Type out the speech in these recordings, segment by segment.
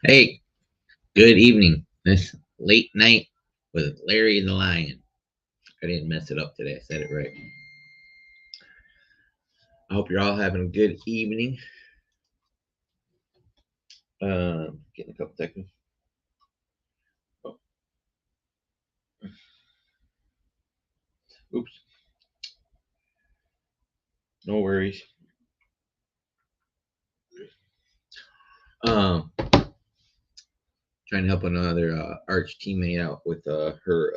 Hey, good evening. This late night with Larry the Lion. I didn't mess it up today. I said it right. I hope you're all having a good evening. Getting a couple seconds. Oh, oops. No worries. Um, Trying to help another arch teammate out with her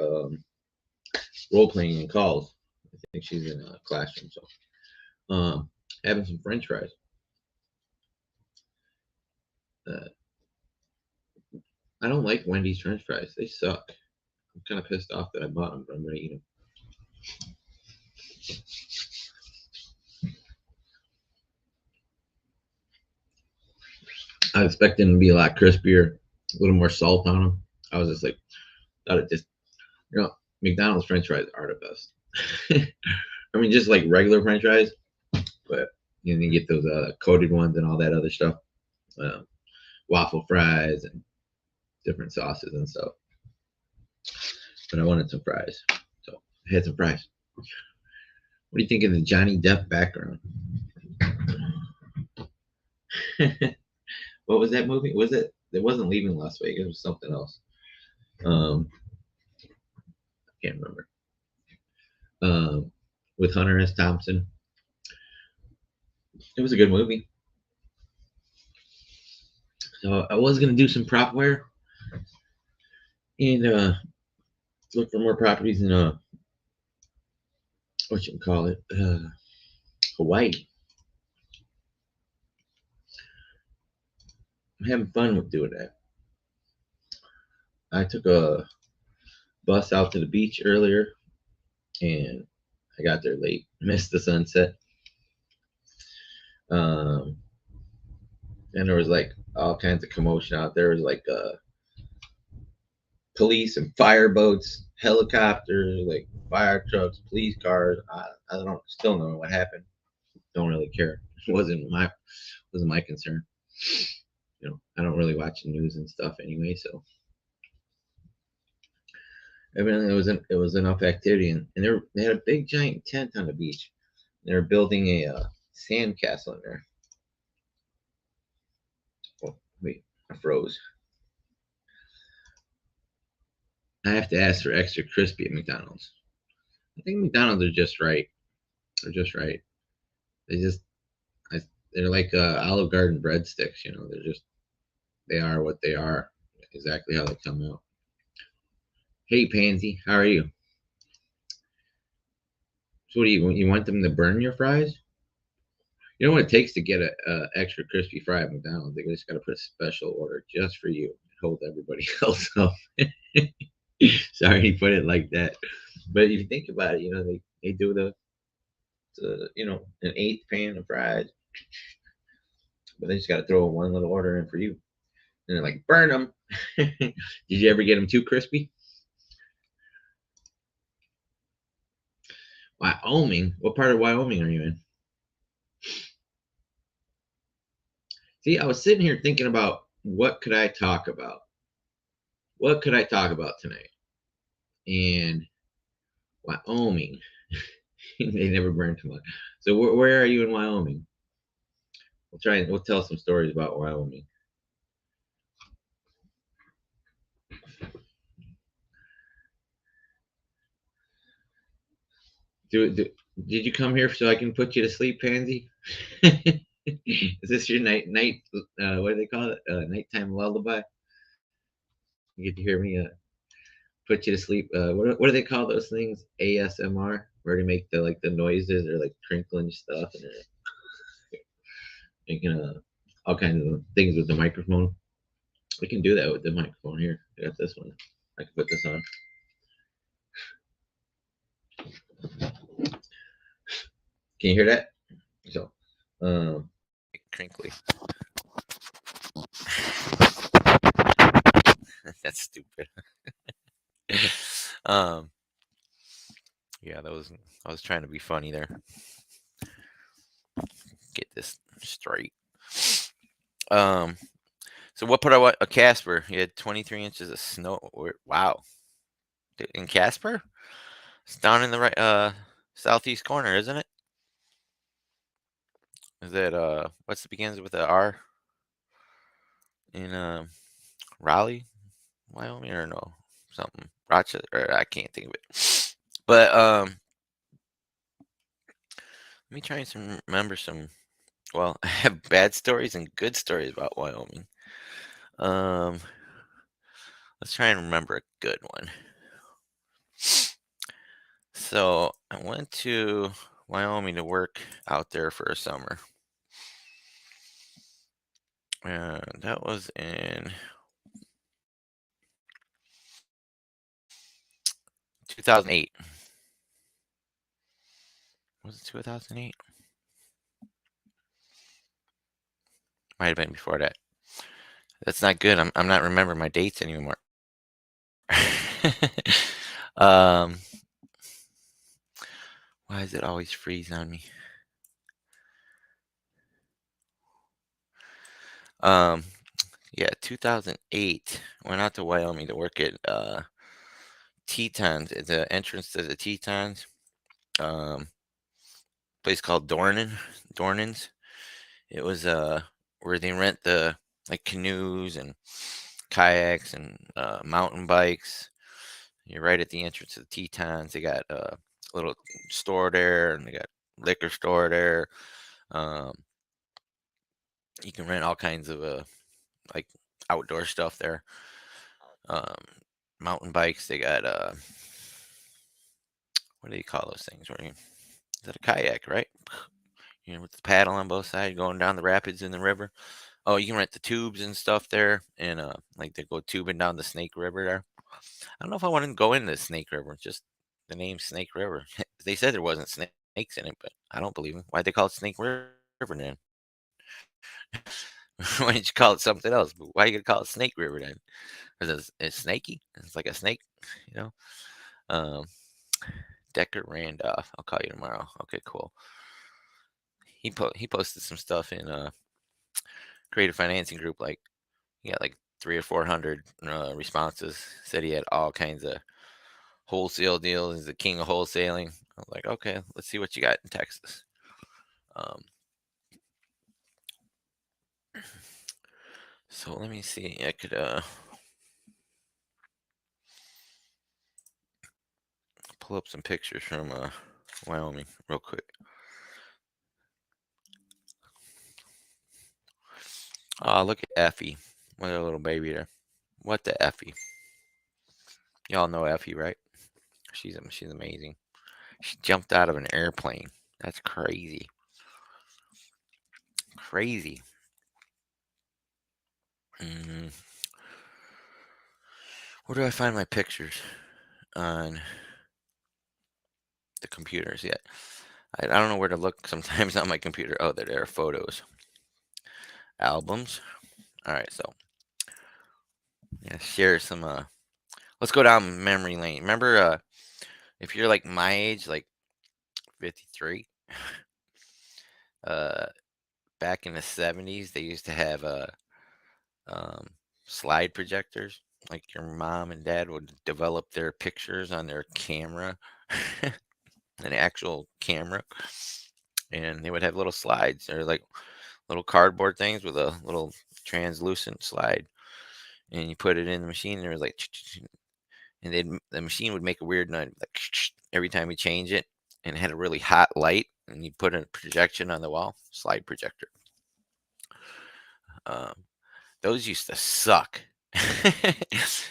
role playing and calls. I think she's in a classroom, so having some French fries. Uh, I don't like Wendy's French fries. They suck. I'm kind of pissed off that I bought them, but I'm gonna eat them. I expect them to be a lot crispier, a little more salt on them. I was just like, thought it just, you know, McDonald's French fries are the best. I mean, just like regular French fries, but you get those coated ones and all that other stuff, uh, waffle fries and different sauces and stuff. But I wanted some fries, so I had some fries. What do you think of the Johnny Depp background? What was that movie? Was it? It wasn't Leaving Las Vegas. It was something else. I can't remember. Um, with Hunter S. Thompson. It was a good movie. So I was gonna do some Propwire and look for more properties in what you call it, Hawaii. I'm having fun with doing that. I took a bus out to the beach earlier, and I got there late, missed the sunset. Um, and there was like all kinds of commotion out there. It was like police and fire boats, helicopters, like fire trucks, police cars. I don't still know what happened. Don't really care. It wasn't my concern. I don't really watch the news and stuff anyway, so evidently it was enough activity, and they had a big giant tent on the beach. They were building a sand castle in there. Oh, wait, I froze. I have to ask for extra crispy at McDonald's. I think McDonald's are just right. They're just right. They just I, they're like Olive Garden breadsticks. They are what they are. Exactly how they come out. Hey Pansy, how are you? So what do you want them to burn your fries? You know what it takes to get a extra crispy fry at McDonald's? They just got to put a special order just for you. Hold everybody else up. Sorry to put it like that, but if you think about it, they do an eighth pan of fries, but they just got to throw one little order in for you, and they're like burn them. Did you ever get them too crispy? Wyoming? What part of Wyoming are you in? See, I was sitting here thinking about what could I talk about? What could I talk about tonight? And Wyoming, they never burn too much. So where are you in Wyoming? We'll tell some stories about Wyoming. Did you come here so I can put you to sleep, Pansy? Is this your night? What do they call it? Nighttime lullaby. You get to hear me put you to sleep. What do they call those things? ASMR, where they make the noises or like crinkling stuff, and they're making all kinds of things with the microphone. We can do that with the microphone here. I got this one. I can put this on. Can you hear that? So, crinkly. That's stupid. um, yeah, I was trying to be funny there. Get this straight. Um, So what part of what? A Casper. You had 23 inches of snow. Wow. In Casper? It's down in the right southeast corner, isn't it? Is it what's the begins with the R in Raleigh, Wyoming, or no something Rochester? Or I can't think of it. But let me try and remember some. Well, I have bad stories and good stories about Wyoming. Um, let's try and remember a good one. So I went to Wyoming to work out there for a summer. And that was in 2008. Was it 2008? Might have been before that. That's not good. I'm not remembering my dates anymore. um, why does it always freeze on me? Um, yeah, 2008. Went out to Wyoming to work at Tetons. It's the entrance to the Tetons. Place called Dornans. It was where they rent the like canoes and kayaks and mountain bikes. You're right at the entrance of the Tetons. They got a little store there, and they got liquor store there. Um, you can rent all kinds of like outdoor stuff there. Um, mountain bikes. They got what do you call those things? Is that a kayak, right? You know, with the paddle on both sides, going down the rapids in the river. Oh, you can rent the tubes and stuff there, and like they go tubing down the Snake River there. I don't know if I want to go in the Snake River. Just the name Snake River. They said there wasn't snakes in it, but I don't believe them. Why'd they call it Snake River then? Why didn't you call it something else? But why you gonna call it Snake River then? Because it's snaky. It's like a snake, you know. Um, Decker Randolph. I'll call you tomorrow. Okay, cool. He posted some stuff in creative financing group. Like he got like 300 or 400 responses. Said he had all kinds of wholesale deals. He's the king of wholesaling. I was like, okay, let's see what you got in Texas. Um, so let me see. I could pull up some pictures from Wyoming real quick. Oh, look at Effie. What a little baby there. What the Effie? Y'all know Effie, right? She's amazing. She jumped out of an airplane. That's crazy. Crazy. Mm, where do I find my pictures on the computers yet? I don't know where to look sometimes on my computer. Oh, there are photos. Albums. All right, so yeah, share some. Let's go down memory lane. Remember, if you're like my age, like 53, uh, back in the 70s, they used to have um, slide projectors. Like your mom and dad would develop their pictures on their camera, an actual camera, and they would have little slides or like little cardboard things with a little translucent slide, and you put it in the machine, and it was like, and then the machine would make a weird noise like every time you change it, and it had a really hot light, and you put a projection on the wall, slide projector. Um, those used to suck.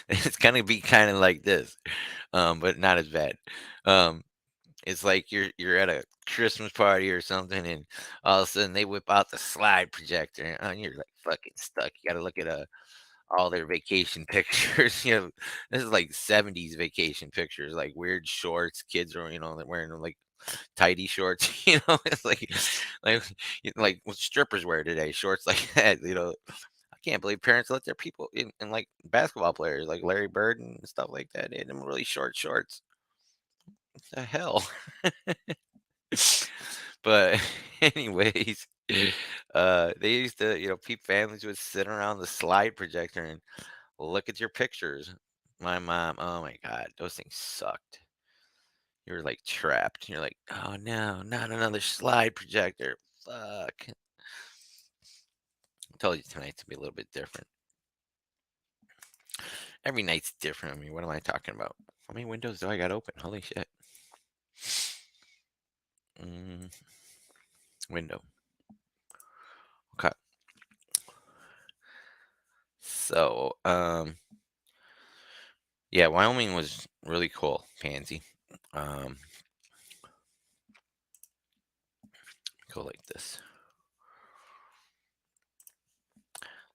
It's gonna be kind of like this, but not as bad. Um, it's like you're at a Christmas party or something, and all of a sudden they whip out the slide projector, and you're like fucking stuck. You got to look at all their vacation pictures. This is like 70s vacation pictures, like weird shorts. Kids are, they're wearing like tidy shorts. It's like like what strippers wear today, shorts like that. I can't believe parents let their people in, and like basketball players like Larry Bird and stuff like that. They had them really short shorts. What the hell? But anyways, They used to, families would sit around the slide projector and look at your pictures. My mom, oh my God, those things sucked. You're like trapped. You're like, oh no, not another slide projector. Fuck. I told you tonight's gonna be a little bit different. Every night's different. I mean, what am I talking about? How many windows do I got open? Holy shit. Mm, window. Okay. So, yeah, Wyoming was really cool, Pansy. Um, go like this.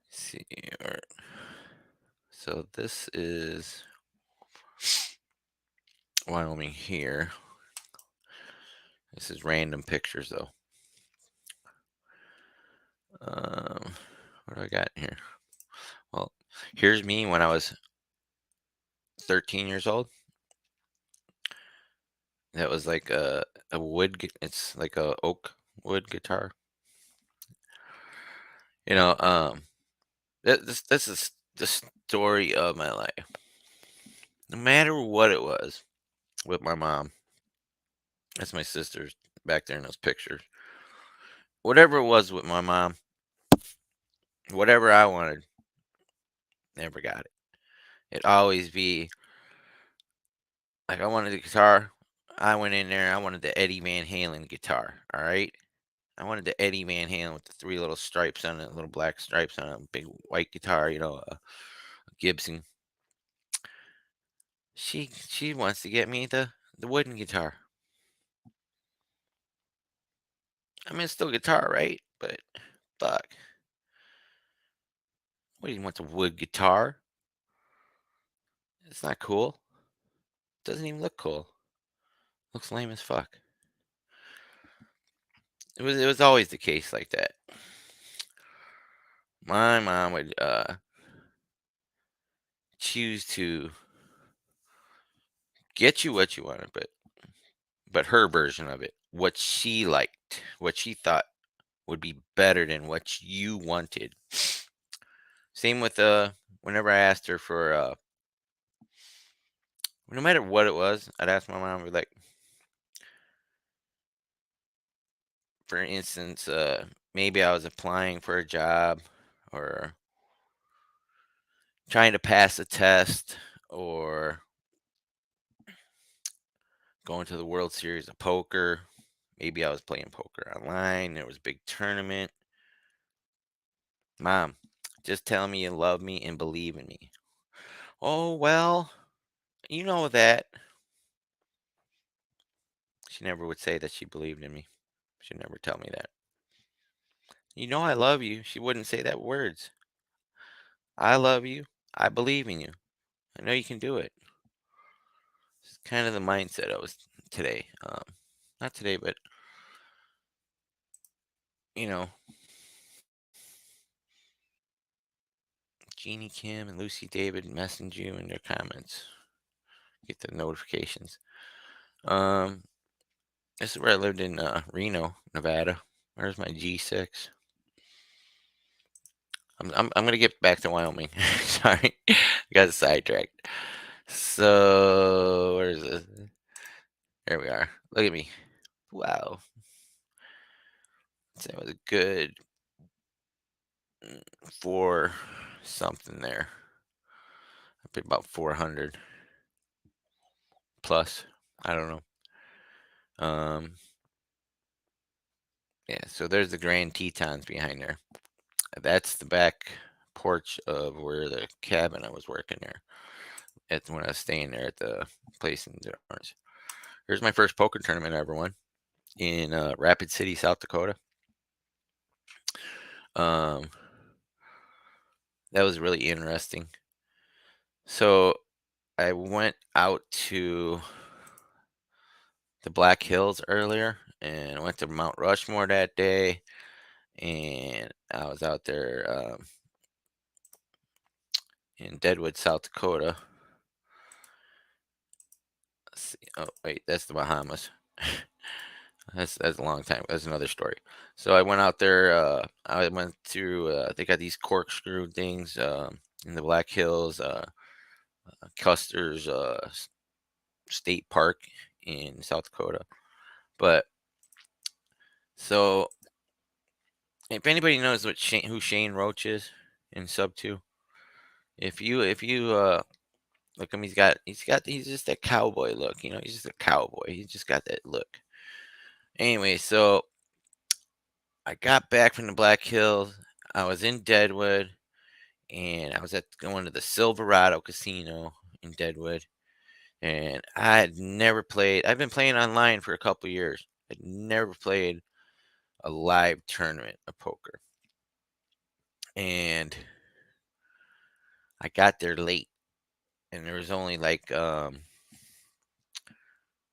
See, or so this is Wyoming here. This is random pictures though. What do I got in here? Well, here's me when I was 13 years old. That was like a wood. It's like a oak wood guitar. You know, this is the story of my life. No matter what it was with my mom, that's my sister's back there in those pictures. Whatever it was with my mom, whatever I wanted, never got it. It'd always be like I wanted a guitar. I went in there. I wanted the Eddie Van Halen guitar. All right. I wanted the Eddie Van Halen with the three little stripes on it, little black stripes on a big white guitar. A Gibson. She wants to get me the wooden guitar. I mean, it's still guitar, right? But fuck, what do you want the wood guitar? It's not cool. Doesn't even look cool. Looks lame as fuck. It was always the case like that. My mom would choose to get you what you wanted, but her version of it, what she liked, what she thought would be better than what you wanted. Same with whenever I asked her for no matter what it was, I'd ask my mom, like, for instance, maybe I was applying for a job or trying to pass a test or going to the World Series of Poker. Maybe I was playing poker online. There was a big tournament. Mom, just tell me you love me and believe in me. Oh, well, you know that. She never would say that she believed in me. She'd never tell me that. You know I love you. She wouldn't say that words. I love you. I believe in you. I know you can do it. It's kind of the mindset I was today. Not today, but you know, Jeannie Kim and Lucy David message you in their comments. Get the notifications. Um, this is where I lived in Reno, Nevada. Where's my G6? I'm gonna get back to Wyoming. Sorry, I got sidetracked. So where's this? There we are. Look at me. Wow. That was a good four something there. I paid about 400 plus. I don't know. Yeah. So there's the Grand Tetons behind there. That's the back porch of where the cabin I was working there. At when I was staying there at the place in Orange. Here's my first poker tournament I ever won in Rapid City, South Dakota. Um, that was really interesting. So I went out to the Black Hills earlier and I went to Mount Rushmore that day. And I was out there in Deadwood, South Dakota. Let's see. Oh, wait, that's the Bahamas. That's a long time. That's another story. So I went out there. I went through. They got these corkscrew things in the Black Hills, Custer's State Park in South Dakota. But so if anybody knows who Shane Roach is in Sub Two, if you look him, he's just that cowboy look. He's just a cowboy. He's just got that look. Anyway, so I got back from the Black Hills. I was in Deadwood, and I was going to the Silverado Casino in Deadwood, and I had never played. I've been playing online for a couple years. I'd never played a live tournament of poker, and I got there late, and there was only like there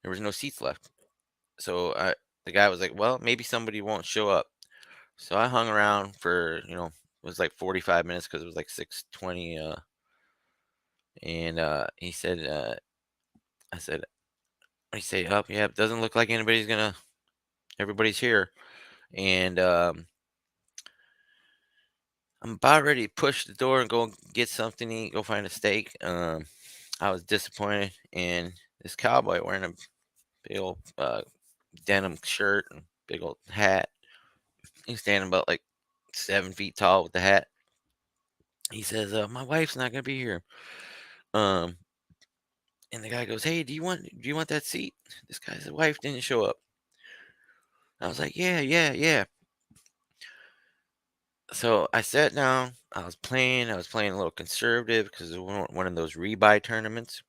was no seats left. So the guy was like, "Well, maybe somebody won't show up." So I hung around for it was like 45 minutes because it was like 6:20. And he said, I said, he said, "Oh yeah, it doesn't look like everybody's here." And I'm about ready to push the door and go get something to eat, go find a steak. I was disappointed, and this cowboy wearing a big old denim shirt and big old hat. He's standing about like 7 feet tall with the hat. He says, "My wife's not gonna be here." Um, and the guy goes, "Hey, do you want that seat?" This guy's wife didn't show up. I was like, "Yeah, yeah, yeah." So I sat down. I was playing. I was playing a little conservative because it was one of those rebuy tournaments.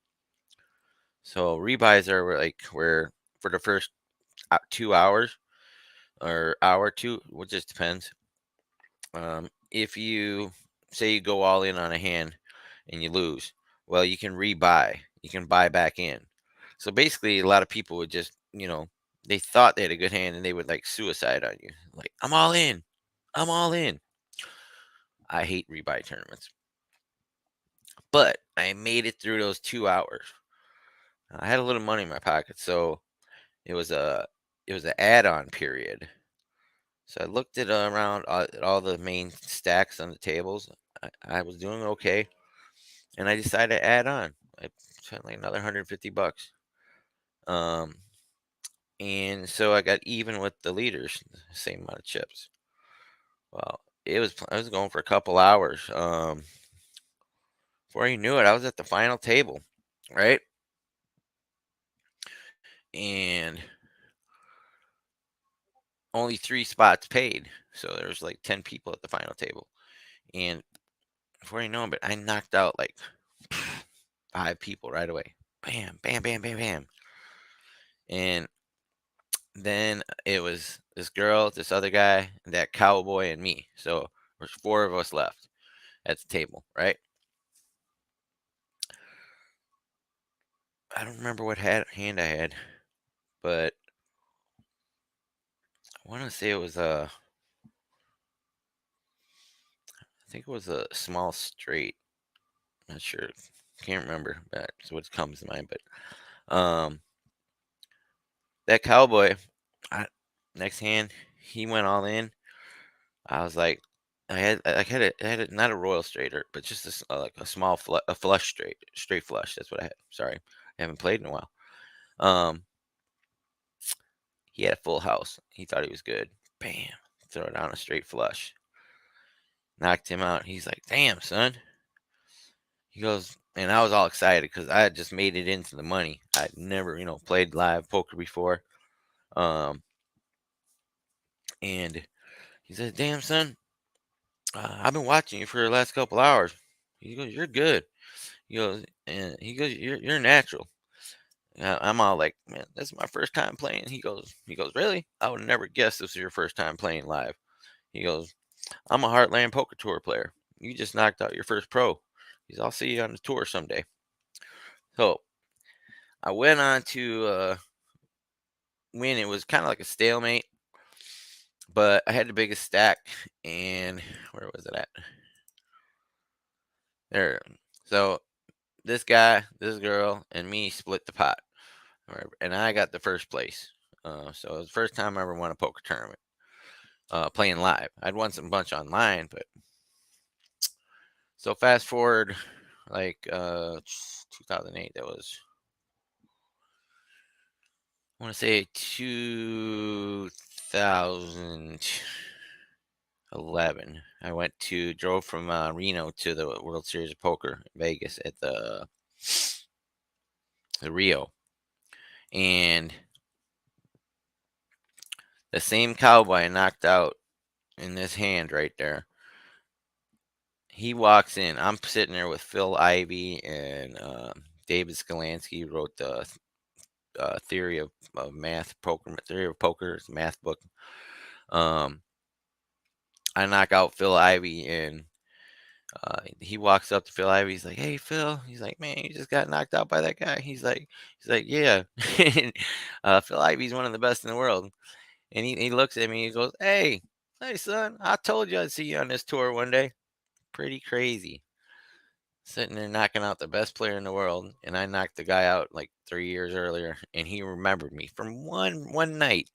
So rebuys are like where for the first 2 hours or hour two, well, it just depends. If you say you go all in on a hand and you lose, well, you can rebuy. You can buy back in. So basically, a lot of people would just, they thought they had a good hand and they would like suicide on you. Like, I'm all in. I'm all in. I hate rebuy tournaments. But I made it through those 2 hours. I had a little money in my pocket, so it was a it was an add-on period. So I looked around at all the main stacks on the tables. I was doing okay, and I decided to add on. I spent like another $150. Um, and so I got even with the leaders, the same amount of chips. Well, I was going for a couple hours. Before you knew it, I was at the final table, right? And only 3 spots paid. So there was like 10 people at the final table. And before you know it, I knocked out like 5 people right away. Bam, bam, bam, bam, bam. And then it was this girl, this other guy, that cowboy, and me. So there's 4 of us left at the table, right? I don't remember what hand I had, but I want to say it was I think it was a small straight. Not sure, can't remember. That's what comes to mind. But that cowboy, I, next hand, he went all in. I was like, I had not a royal straighter, but just like a small a flush straight flush. That's what I had. Sorry, I haven't played in a while. Um, he had a full house. He thought he was good. Bam, throw down a straight flush. Knocked him out. He's like, "Damn, son." He goes, and I was all excited because I had just made it into the money. I'd never, played live poker before. Um, and he says, "Damn, son, I've been watching you for the last couple hours." He goes, "You're good." He goes, "You're natural." I'm all like, "Man, this is my first time playing." He goes, "Really? I would never guess this was your first time playing live." He goes, "I'm a Heartland Poker Tour player. You just knocked out your first pro." He's, "I'll see you on the tour someday." So I went on to win. It was kind of like a stalemate, but I had the biggest stack. And where was it at? There. So this guy, this girl, and me split the pot. And I got the first place. So it was the first time I ever won a poker tournament, playing live. I'd won some bunch online, but so fast forward, like 2008. That was, I want to say 2011. I drove from Reno to the World Series of Poker in Vegas at the Rio, and the same cowboy I knocked out in this hand right there. He walks in. I'm sitting there with Phil Ivey and David Skalansky, who wrote the theory of math poker, theory of poker, it's a math book. Um, I knock out Phil Ivey, and he walks up to Phil Ivey. He's like, "Hey, Phil." He's like, "Man, you just got knocked out by that guy." He's like, "Yeah." And, Phil Ivey's one of the best in the world, and he looks at me. He goes, "Hey, son, I told you I'd see you on this tour one day." Pretty crazy. Sitting there knocking out the best player in the world, and I knocked the guy out like 3 years earlier, and he remembered me from one night.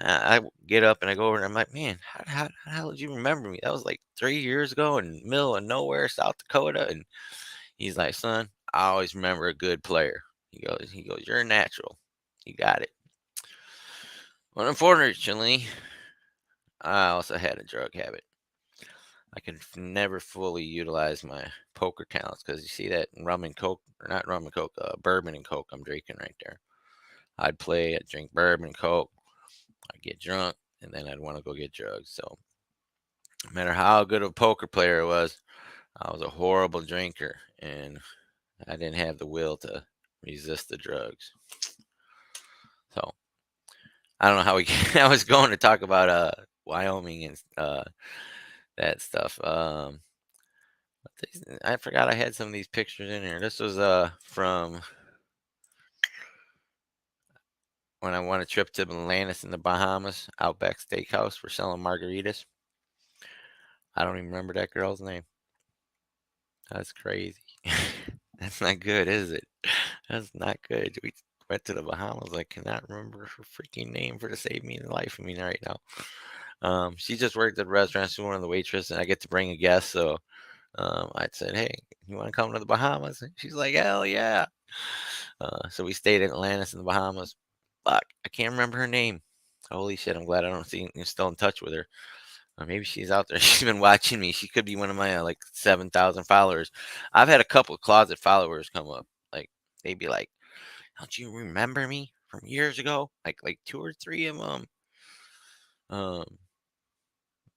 I get up and I go over and I'm like, man, how the hell did you remember me? That was like 3 years ago in the middle of nowhere, South Dakota. And he's like, son, I always remember a good player. He goes, you're a natural. You got it. But unfortunately, I also had a drug habit. I could never fully utilize my poker talents because you see that rum and coke, or not rum and coke, bourbon and coke I'm drinking right there. I'd drink bourbon and coke, I'd get drunk, and then I'd want to go get drugs. So no matter how good of a poker player I was a horrible drinker, and I didn't have the will to resist the drugs. So I don't know how we. I was going to talk about Wyoming and that stuff. I forgot I had some of these pictures in here. This was from when I won a trip to Atlantis in the Bahamas, Outback Steakhouse. We're selling margaritas. I don't even remember that girl's name. That's crazy. That's not good, is it? That's not good. We went to the Bahamas. I cannot remember her freaking name for to save me the life of me right now. She just worked at the restaurant. She's one of the waitress, and I get to bring a guest. So I said, "Hey, you want to come to the Bahamas?" And she's like, "Hell yeah!" So we stayed in Atlantis in the Bahamas. Fuck, I can't remember her name. Holy shit! I'm glad I don't see you're still in touch with her. Maybe she's out there. She's been watching me. She could be one of my like 7,000 followers. I've had a couple of closet followers come up. Like they'd be like, "Don't you remember me from years ago?" Like two or three of them. Um,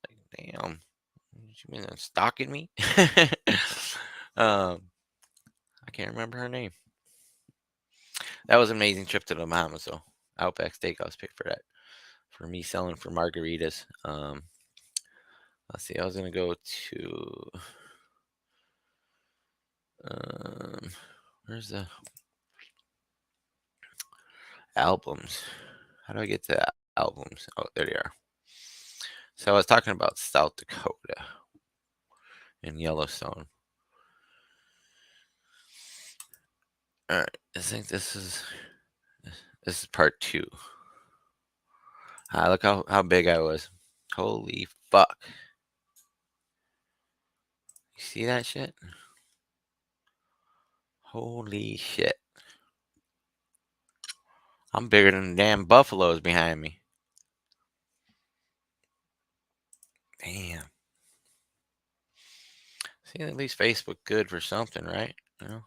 like, damn, you been stalking me? um, I can't remember her name. That was an amazing trip to the Bahamas, though. Outback Steakhouse picked for that. For me selling for margaritas. Let's see. I was gonna go to. Um, where's the albums? How do I get to albums? Oh, there they are. So I was talking about South Dakota and Yellowstone. All right, I think this is part two. Look how big I was. Holy fuck! You see that shit? Holy shit! I'm bigger than the damn buffaloes behind me. Damn. See, at least Facebook good for something, right? You know,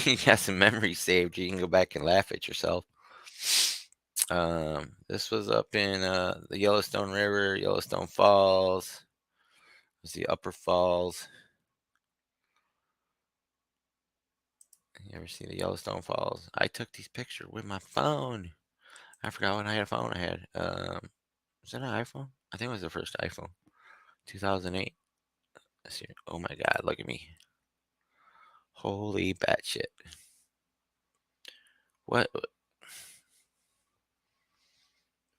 you got some memories saved. You can go back and laugh at yourself. This was up in the Yellowstone River, Yellowstone Falls. It was the Upper Falls. You ever see the Yellowstone Falls? I took these pictures with my phone. I forgot what I had a phone I had. Was that an iPhone? I think it was the first iPhone. 2008. Let's see. Oh my God, look at me. Holy batshit. What? Look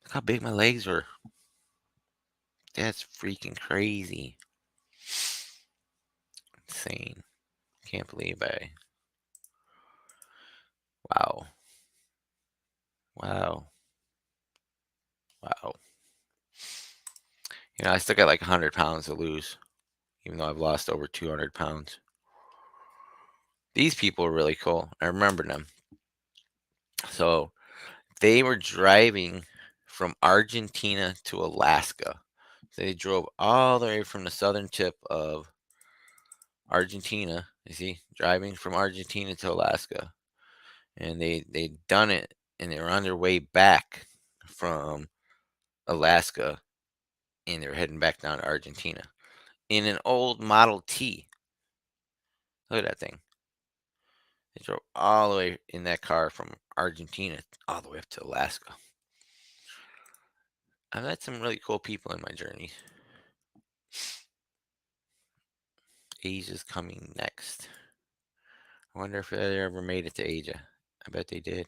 how big my legs were. That's freaking crazy. Insane. Can't believe I. Wow. Wow. Wow. I still got like 100 pounds to lose, even though I've lost over 200 pounds. These people are really cool. I remember them. So they were driving from Argentina to Alaska. They drove all the way from the southern tip of Argentina. You see, driving from Argentina to Alaska, and they done it, and they were on their way back from Alaska, and they were heading back down to Argentina in an old Model T. Look at that thing. They drove all the way in that car from Argentina all the way up to Alaska. I've met some really cool people in my journey. Asia's coming next. I wonder if they ever made it to Asia. I bet they did.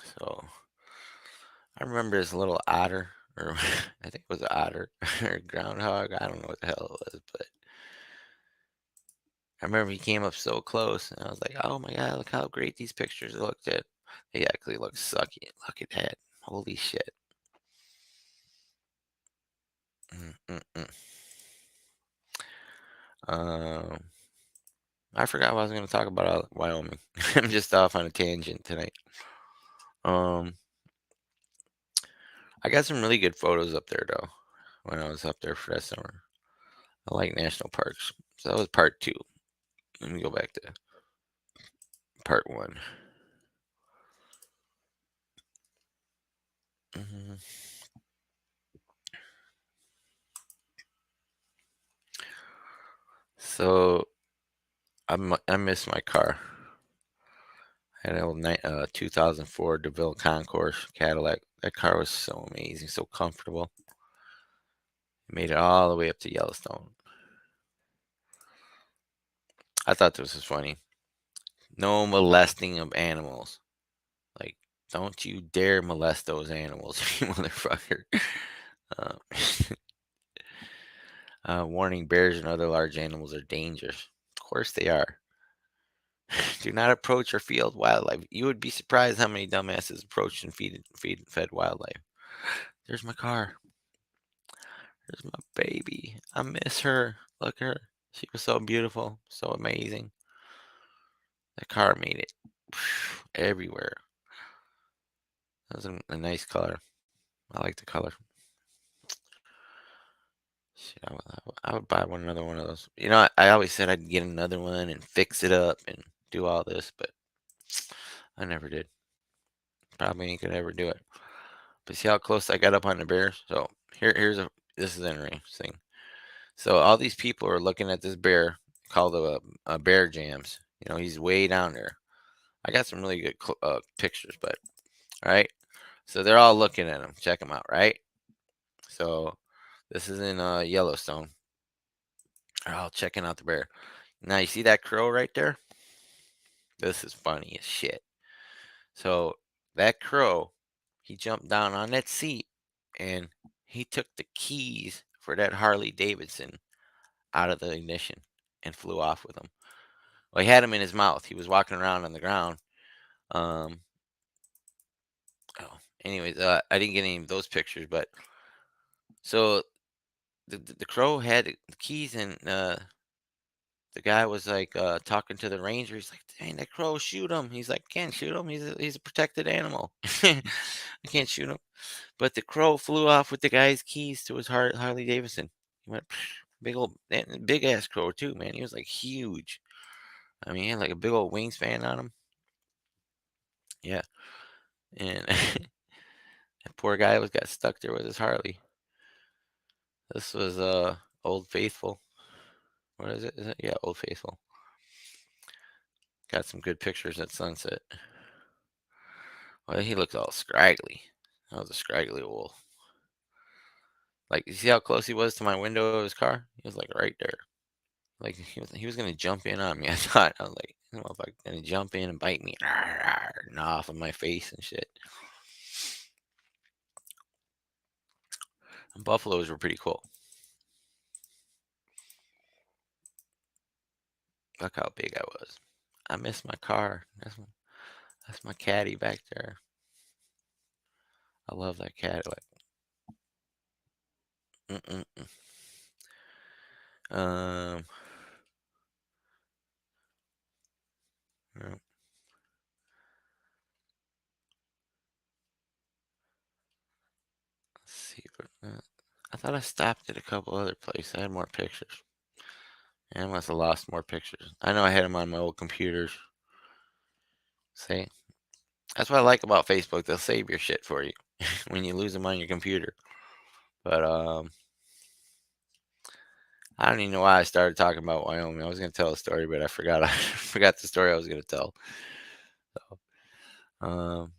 So I remember this little otter, or I think it was an otter or groundhog. I don't know what the hell it was, but I remember he came up so close, and I was like, "Oh my god, look how great these pictures looked at." They actually look sucky. Look at that! Holy shit! Mm-mm-mm. Um, I forgot what I was going to talk about Wyoming. I'm just off on a tangent tonight. Um, I got some really good photos up there though when I was up there for that summer. I like national parks. So that was part two. Let me go back to part one. Mhm. So I miss my car. I had an old 2004 DeVille Concourse Cadillac. That car was so amazing, so comfortable. Made it all the way up to Yellowstone. I thought this was funny. No molesting of animals. Like, don't you dare molest those animals, you motherfucker. Uh, warning: bears and other large animals are dangerous. Of course they are. Do not approach or feed wildlife. You would be surprised how many dumbasses approach and fed wildlife. There's my car. There's my baby. I miss her. Look at her. She was so beautiful, so amazing. The car made it everywhere. That was a nice color. I like the color. Shit, I would buy another one of those. I always said I'd get another one and fix it up and do all this, but I never did. Probably ain't gonna ever do it. But see how close I got up on the bear? So this is interesting. So all these people are looking at this bear called a bear jams. He's way down there. I got some really good pictures, but all right. So they're all looking at him. Check him out, right? So this is in Yellowstone. They're all checking out the bear. Now you see that crow right there? This is funny as shit. So that crow, he jumped down on that seat and he took the keys for that Harley Davidson out of the ignition and flew off with them. Well, he had them in his mouth. He was walking around on the ground. Um, anyways, I didn't get any of those pictures, but so the crow had the keys, and the guy was like talking to the ranger. He's like, "Dang, that crow, shoot him!" He's like, "Can't shoot him. He's a protected animal. I can't shoot him." But the crow flew off with the guy's keys to his Harley Davidson. He went big old, big ass crow too, man. He was like huge. I mean, he had like a big old wingspan on him. Yeah, and that poor guy was got stuck there with his Harley. This was Old Faithful. What is it? Is it? Yeah, Old Faithful. Got some good pictures at sunset. Well, he looked all scraggly. That was a scraggly wolf. Like, you see how close he was to my window of his car? He was like right there. Like he was gonna jump in on me. I thought I was like, "This motherfucker gonna jump in and bite me, and off of my face and shit." And buffaloes were pretty cool. Look how big I was. I miss my car. That's my caddy back there. I love that Cadillac. Mm-mm-mm. Um, yeah, let's see. I thought I stopped at a couple other places. I had more pictures. Yeah, I must have lost more pictures. I know I had them on my old computers. See, that's what I like about Facebook. They'll save your shit for you when you lose them on your computer. But I don't even know why I started talking about Wyoming. I was gonna tell a story, but I forgot. I forgot the story I was gonna tell. So, um,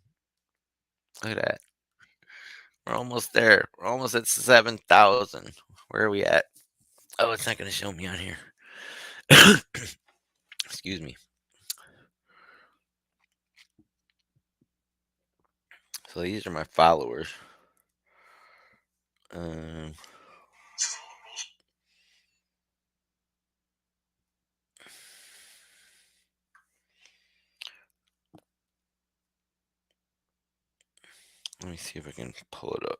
look at that. We're almost there. We're almost at 7,000. Where are we at? Oh, it's not gonna show me on here. Excuse me. So these are my followers. Um, let me see if I can pull it up.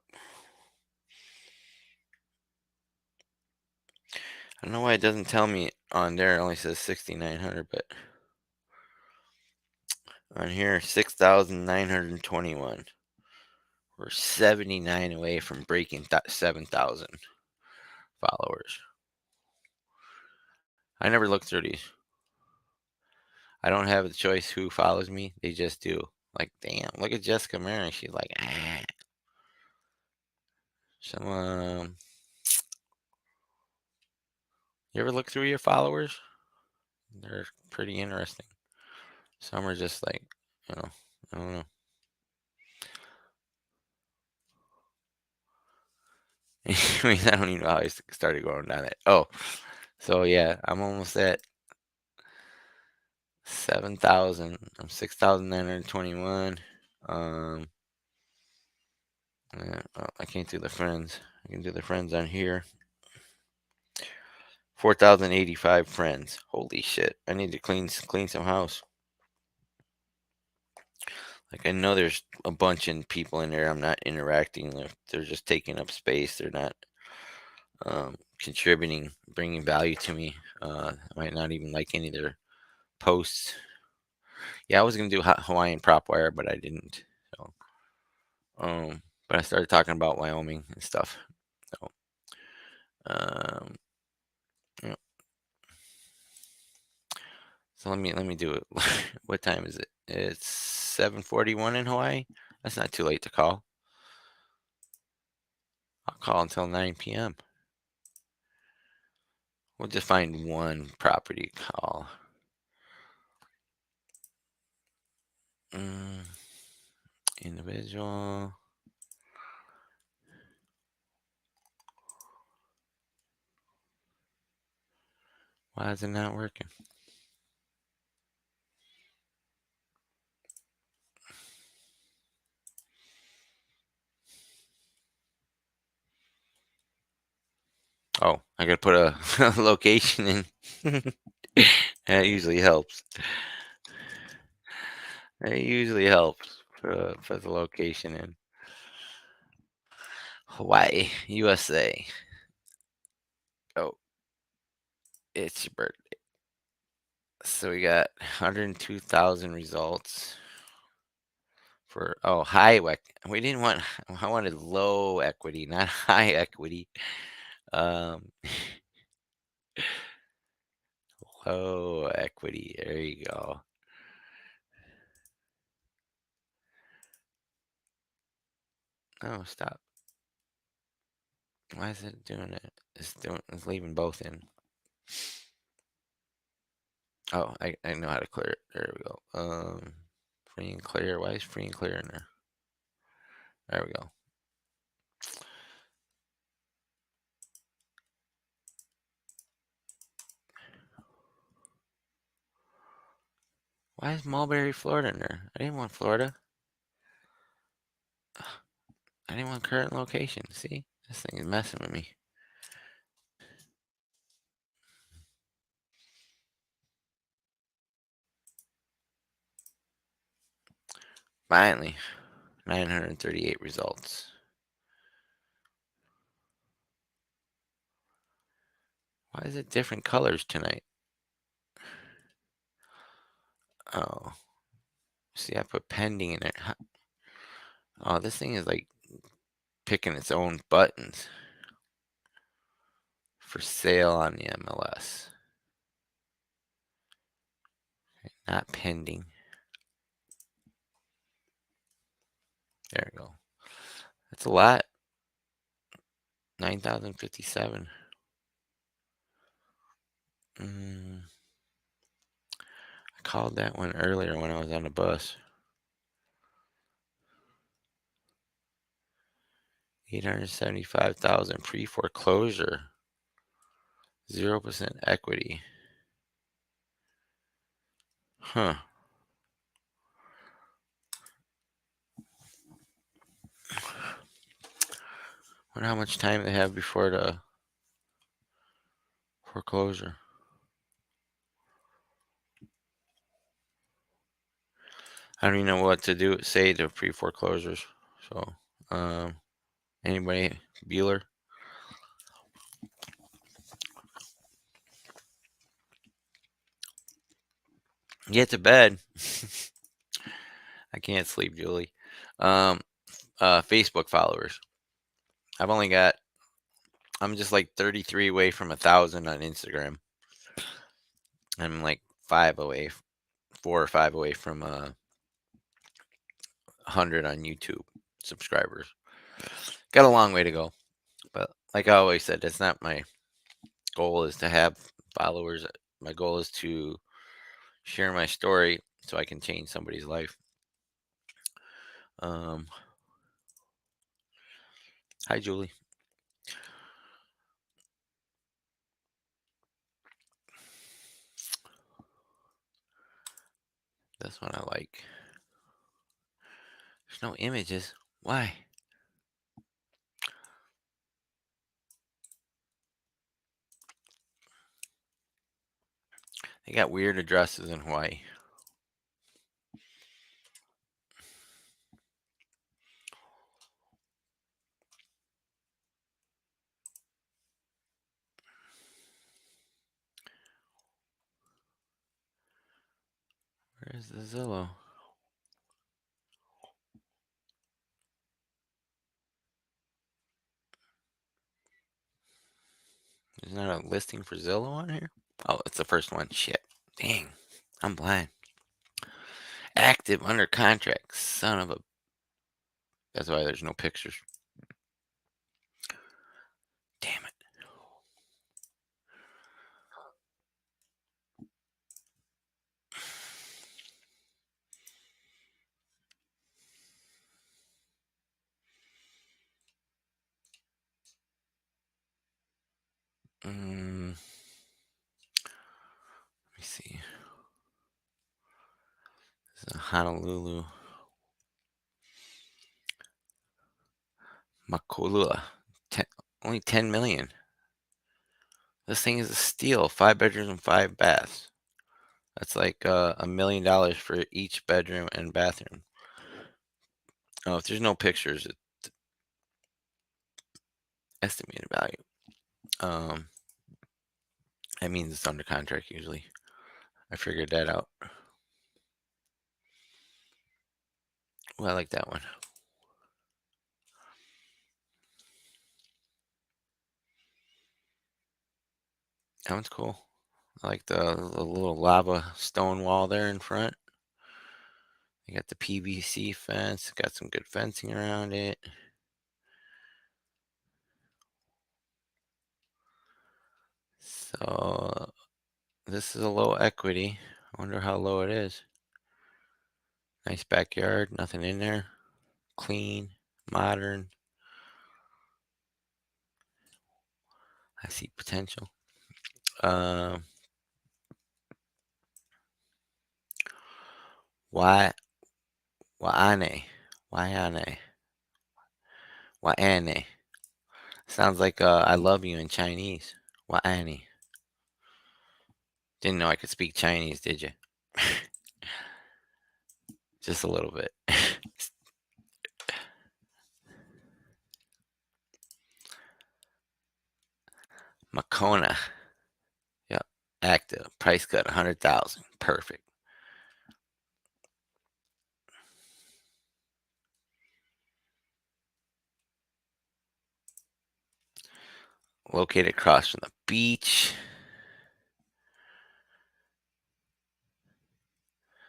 I don't know why it doesn't tell me on there. It only says 6,900, but on here 6,921. We're 79 away from breaking 7,000 followers. I never look through these. I don't have the choice who follows me. They just do. Like, damn, look at Jessica Mary. She's like, ah. Some, you ever look through your followers? They're pretty interesting. Some are just like, you know, I don't know. I mean, I don't even know how I started going down that. Oh, so yeah, I'm almost at 7,000. I'm 6,921. Um, yeah, oh, I can't do the friends. I can do the friends on here. 4,085 friends. Holy shit! I need to clean some house. Like I know there's a bunch of people in there I'm not interacting with. They're just taking up space. They're not contributing, bringing value to me. I might not even like any of their posts. Yeah, I was gonna do Hawaiian Propwire, but I didn't. So, but I started talking about Wyoming and stuff. So, um, yeah. So let me do it. What time is it? It's 7:41 in Hawaii. That's not too late to call. I'll call until 9 p.m. We'll just find one property call. Mm, individual. Why is it not working? Oh, I gotta put a, a location in. That usually helps. It usually helps. Put the location in. Hawaii, USA. Oh, it's your birthday. So we got 102,000 results for high we didn't want I wanted low equity, not high equity. Um Low equity. There you go. Oh, stop. Why is it doing it? It's leaving both in. Oh, I know how to clear it. There we go. Free and clear. Why is free and clear in there? There we go. Why is Mulberry, Florida in there? I didn't want Florida. I didn't want current location. See? This thing is messing with me. Finally, 938 results. Why is it different colors tonight? Oh, see, I put pending in there. Oh, this thing is like picking its own buttons for sale on the MLS. Not pending. There we go. That's a lot. 9,057. I called that one earlier when I was on the bus. 875,000 pre-foreclosure. 0% equity. Huh. Wonder how much time they have before the foreclosure. I don't even know what to say to pre-foreclosures. So, anybody? Bueller? Get to bed. I can't sleep, Julie. Facebook followers. I'm just like 33 away from 1,000 on Instagram. I'm like 4 or 5 away from 100 on YouTube subscribers. Got a long way to go, but like I always said, that's not my goal. Is to have followers. My goal is to share my story so I can change somebody's life. Hi, Julie. This one I like. There's no images. Why? They got weird addresses in Hawaii. Where's the Zillow? There's not a listing for Zillow on here? Oh, it's the first one. Shit. Dang. I'm blind. Active under contract. Son of a. That's why there's no pictures. Damn it. Let me see. This is Honolulu. Makolula. Only 10 million. This thing is a steal. 5 bedrooms and 5 baths. That's like $1 million for each bedroom and bathroom. Oh, if there's no pictures, it's estimated value. That means it's under contract usually. I figured that out. Well, I like that one. That one's cool. I like the little lava stone wall there in front. You got the PVC fence. Got some good fencing around it. So this is a low equity. I wonder how low it is. Nice backyard. Nothing in there. Clean. Modern. I see potential. Why? Waane. Waiane. Waane. Sounds like I love you in Chinese. Waane. Didn't know I could speak Chinese, did you? Just a little bit. Makona. Yep. Active. Price cut 100,000. Perfect. Located across from the beach.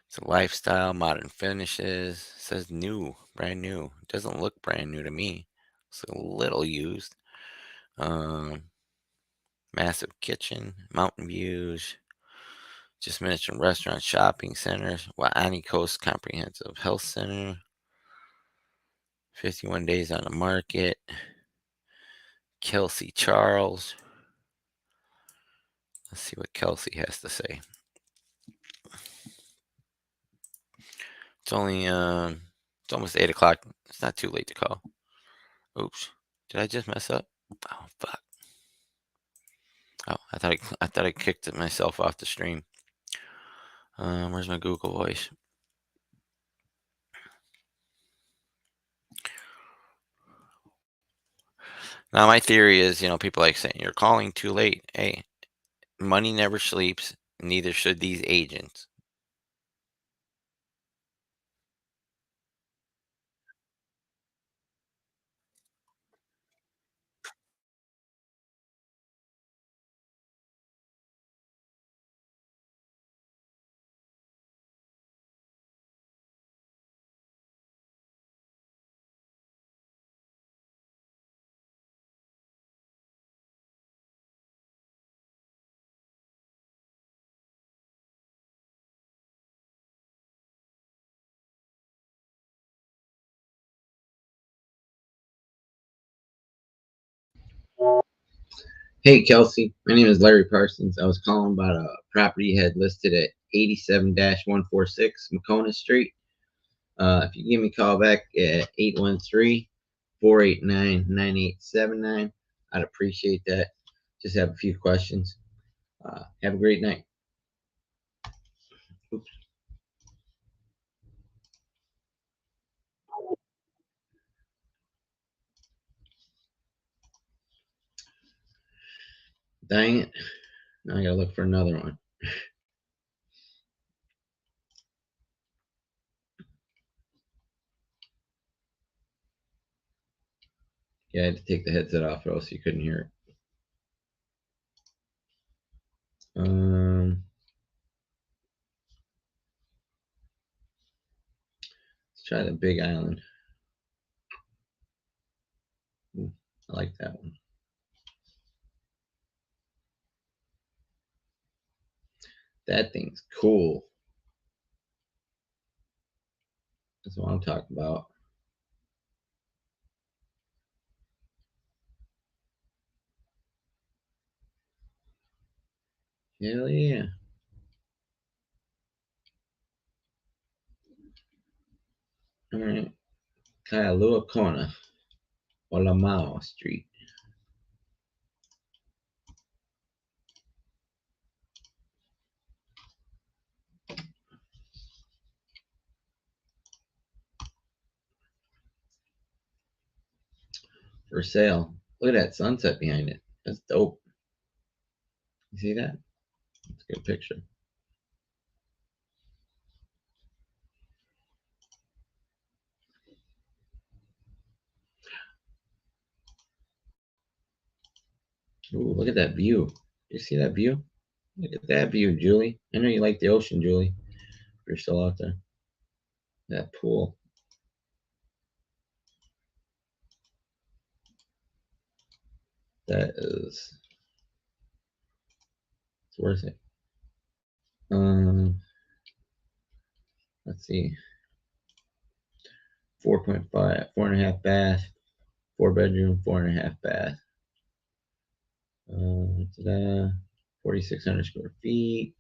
It's a lifestyle, modern finishes. It says new, brand new. It doesn't look brand new to me. It's a little used. Um, Massive kitchen, mountain views. Just mentioned restaurant, shopping centers. Waiani Coast Comprehensive Health Center. 51 days on the market. Kelsey Charles. Let's see what Kelsey has to say. It's only it's almost 8 o'clock. It's not too late to call. Oops. Did I just mess up? Oh fuck. Oh, I thought I kicked it myself off the stream. Where's my Google Voice? Now my theory is, people like saying you're calling too late. Hey, money never sleeps. Neither should these agents. Hey, Kelsey. My name is Larry Parsons. I was calling about a property you had listed at 87-146 Macona Street. If you give me a call back at 813-489-9879, I'd appreciate that. Just have a few questions. Have a great night. Oops. Dang it. Now I gotta look for another one. Yeah, I had to take the headset off or else you couldn't hear it. Let's try the Big Island. Ooh, I like that one. That thing's cool. That's what I'm talking about. Hell yeah. All right. Kailua Kona, Olamau Street. For sale. Look at that sunset behind it. That's dope. You see that? That's a good picture. Ooh, look at that view. You see that view? Look at that view, Julie. I know you like the ocean, Julie. If you're still out there. That pool. That is, it's worth it. Let's see. 4.5, 4.5 bath, 4 bedroom, 4.5 bath. Ta-da. 4,600 square feet.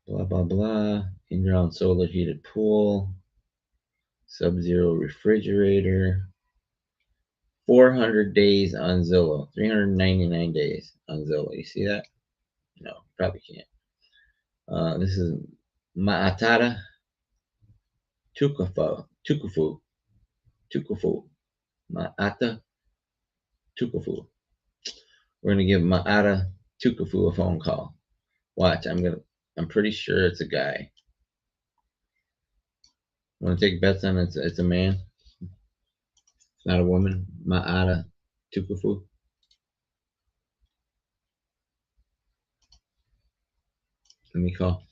Blah blah blah. In-ground solar heated pool. Sub-zero refrigerator. 400 days on Zillow. 399 days on Zillow. You see that? No, probably can't. This is Ma'atara. Tukufu, Ma'ata Tukufu. We're gonna give Ma'ata Tukufu a phone call. Watch, I'm pretty sure it's a guy. Want to take bets on it's a man? It's not a woman. Ma'ata Tukufu. Let me call.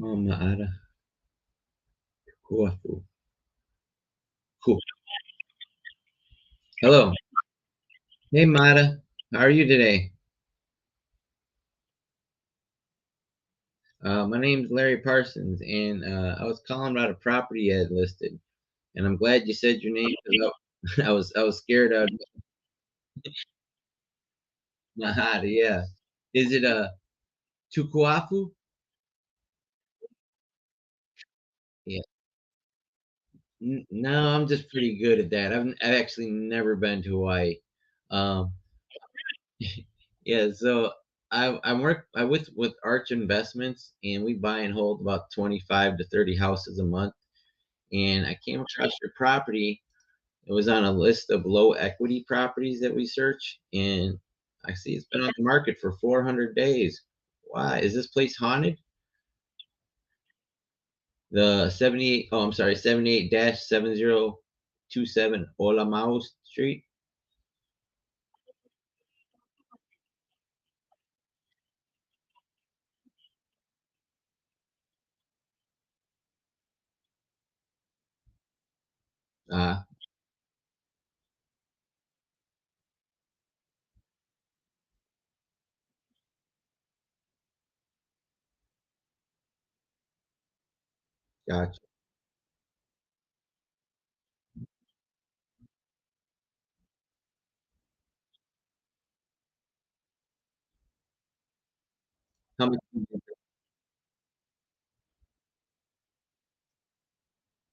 Oh, Ma'ata Tukufu. Cool. Hello. Hey, Mata. How are you today? My name's Larry Parsons, and I was calling about a property you had listed. And I'm glad you said your name because I was scared of Mahada. Yeah. Is it a Tukuafu? Yeah. No, I'm just pretty good at that. I've actually never been to Hawaii. Um, yeah. So I work I with Arch Investments, and we buy and hold about 25 to 30 houses a month. And I came across your property. It was on a list of low equity properties that we search, and I see it's been on the market for 400 days. Why is this place haunted? The 78, oh, I'm sorry, 78-7027 Olamau Street. Ah, gotcha. How much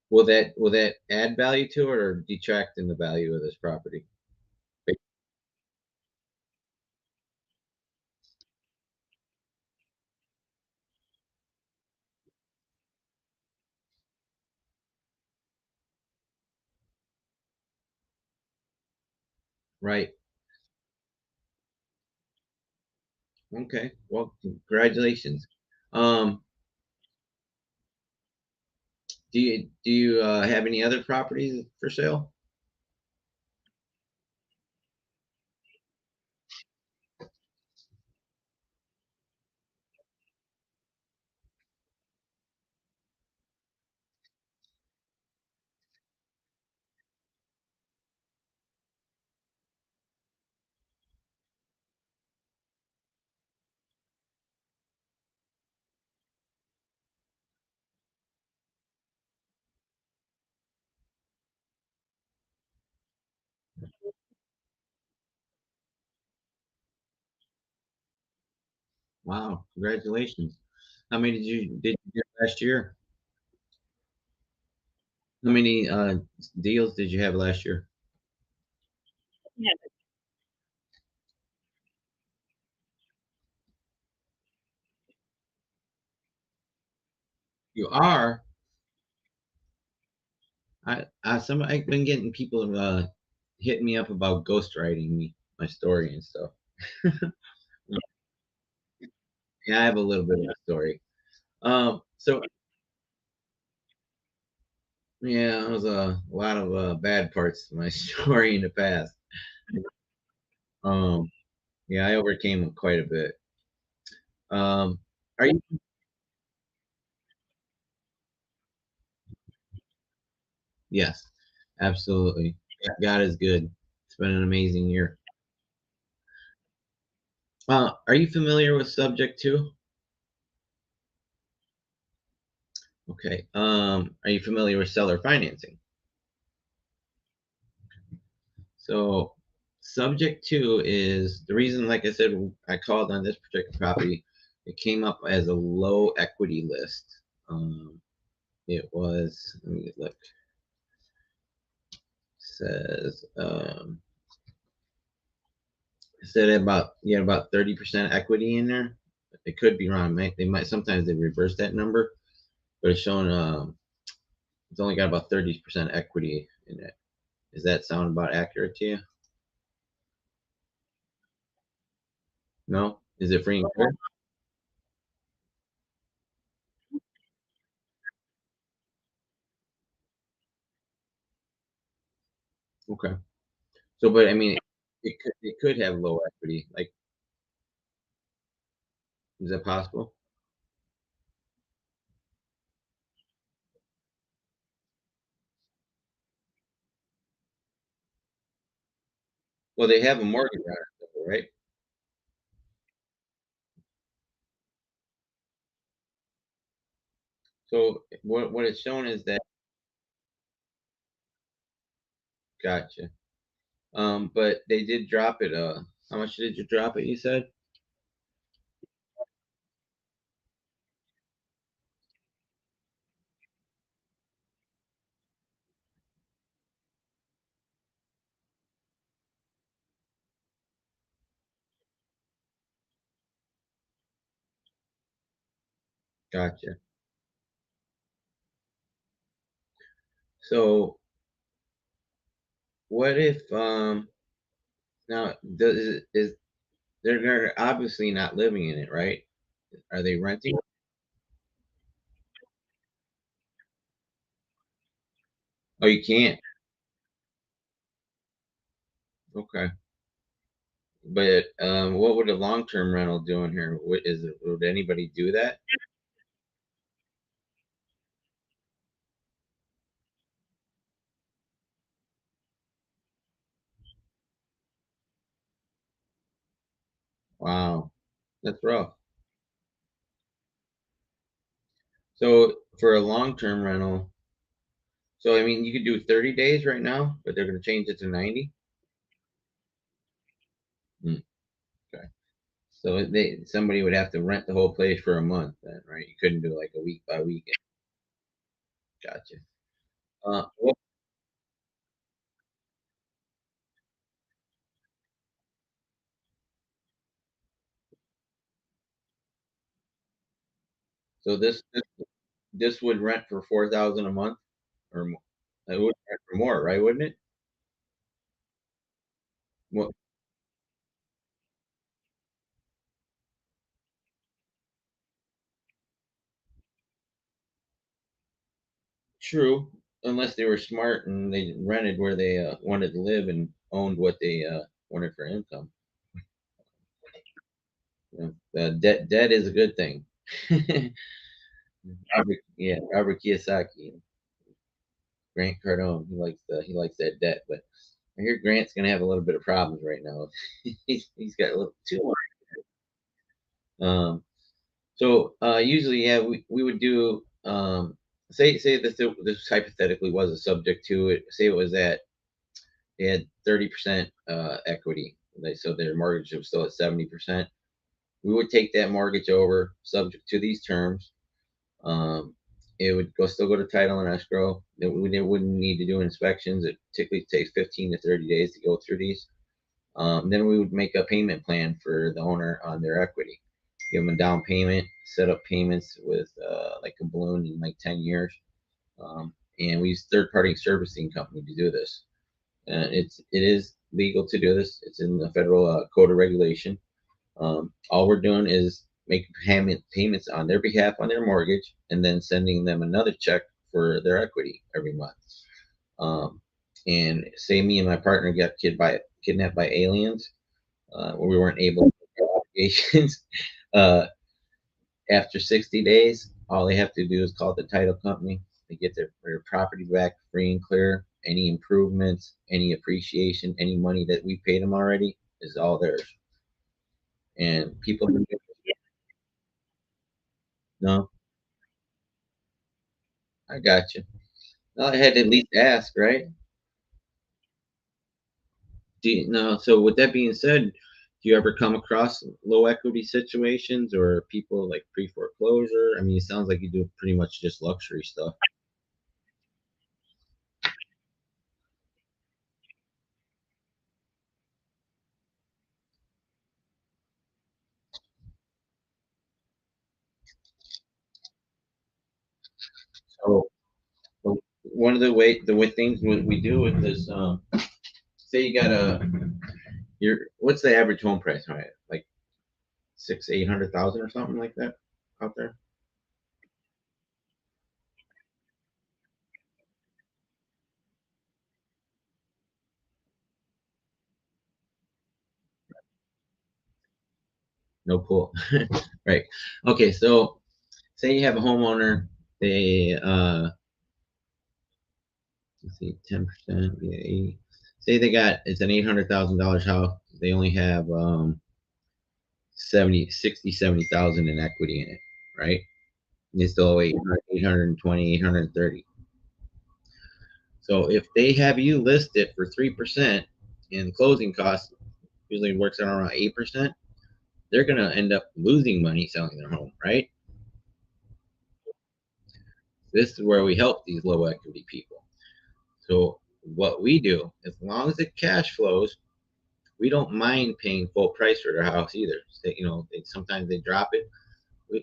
will that add value to it or detract in the value of this property? Right. Okay. Well, congratulations. Um, do you have any other properties for sale? Wow, congratulations. How many did you get last year? How many deals did you have last year? You are. I've been getting people hitting me up about ghostwriting me my story and stuff. Yeah, I have a little bit of a story. So yeah, it was a lot of bad parts to my story in the past. Um, yeah, I overcame quite a bit. Are you? Yes, absolutely. God is good. It's been an amazing year. Are you familiar with Subject 2? Okay. Are you familiar with seller financing? So, Subject 2 is the reason, like I said, I called on this particular property. It came up as a low equity list. It was, let me look, says it said about you had about 30% equity in there. It could be wrong. They might sometimes they reverse that number, but it's showing it's only got about 30% equity in it. Does that sound about accurate to you? No? Is it free and clear? Okay. So, but I mean, it could have low equity. Like, is that possible? Well, they have a mortgage on it, right? So what it's shown is that gotcha. But they did drop it. How much did you drop it? You said gotcha. So what if now is they're obviously not living in it, right? Are they renting? Oh, you can't. Okay. But what would a long-term rental do in here? What is it? Would anybody do that? Wow, that's rough. So for a long-term rental, so I mean, you could do 30 days right now, but they're going to change it to 90. Hmm, okay. So they somebody would have to rent the whole place for a month then, right? You couldn't do like a week by week. Gotcha. Well, so this would rent for 4,000 a month or more. It would rent for more, right? Wouldn't it? Well, true, unless they were smart and they rented where they wanted to live and owned what they wanted for income. You know, debt is a good thing. Yeah, Robert Kiyosaki, Grant Cardone, he likes that debt, but I hear Grant's gonna have a little bit of problems right now. He's got a little too much. So usually, yeah, we would do say this hypothetically was a subject to it. Say it was at they had 30% equity, so their mortgage was still at 70%. We would take that mortgage over, subject to these terms. Um, it would still go to title and escrow. It wouldn't need to do inspections. It typically takes 15 to 30 days to go through these. Then we would make a payment plan for the owner on their equity. Give them a down payment, set up payments with like a balloon in like 10 years. And we use third party servicing company to do this. It is legal to do this. It's in the federal code of regulation. All we're doing is making payments on their behalf on their mortgage, and then sending them another check for their equity every month. Um, and say me and my partner got kidnapped by aliens, we weren't able to meet our obligations. Uh, After 60 days, all they have to do is call the title company. They get their property back free and clear. Any improvements, any appreciation, any money that we paid them already is all theirs. And people, no, I got you. No, I had to at least ask, right? No, so with that being said, do you ever come across low equity situations or people like pre foreclosure? I mean, it sounds like you do pretty much just luxury stuff. So one of the things we do with this, say you got what's the average home price, right? Like 800,000 or something like that out there. No pool. Right. Okay, so say you have a homeowner, they let's see, 10%, yeah, 80. Say they got it's an $800,000 house. They only have 70 in equity in it, right? And they still owe 820, 830. So if they have you list it for 3% and closing costs usually works out around 8%, they're gonna end up losing money selling their home, right? This is where we help these low equity people. So what we do, as long as it cash flows, we don't mind paying full price for their house either. So, sometimes they drop it.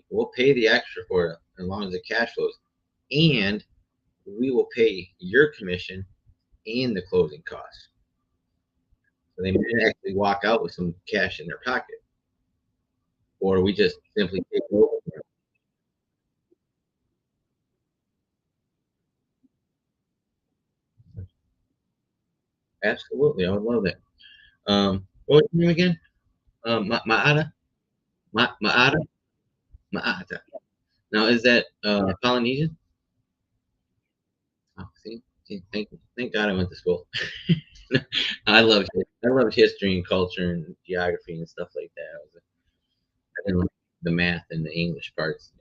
We'll pay the extra for it as long as the cash flows, and we will pay your commission and the closing costs. So they might actually walk out with some cash in their pocket, or we just simply take over. Absolutely, I would love that. What was your name again? Maata, Maata, Maata. Now, is that Polynesian? Oh, see, thank God I went to school. I loved history and culture and geography and stuff like that. I didn't like the math and the English parts.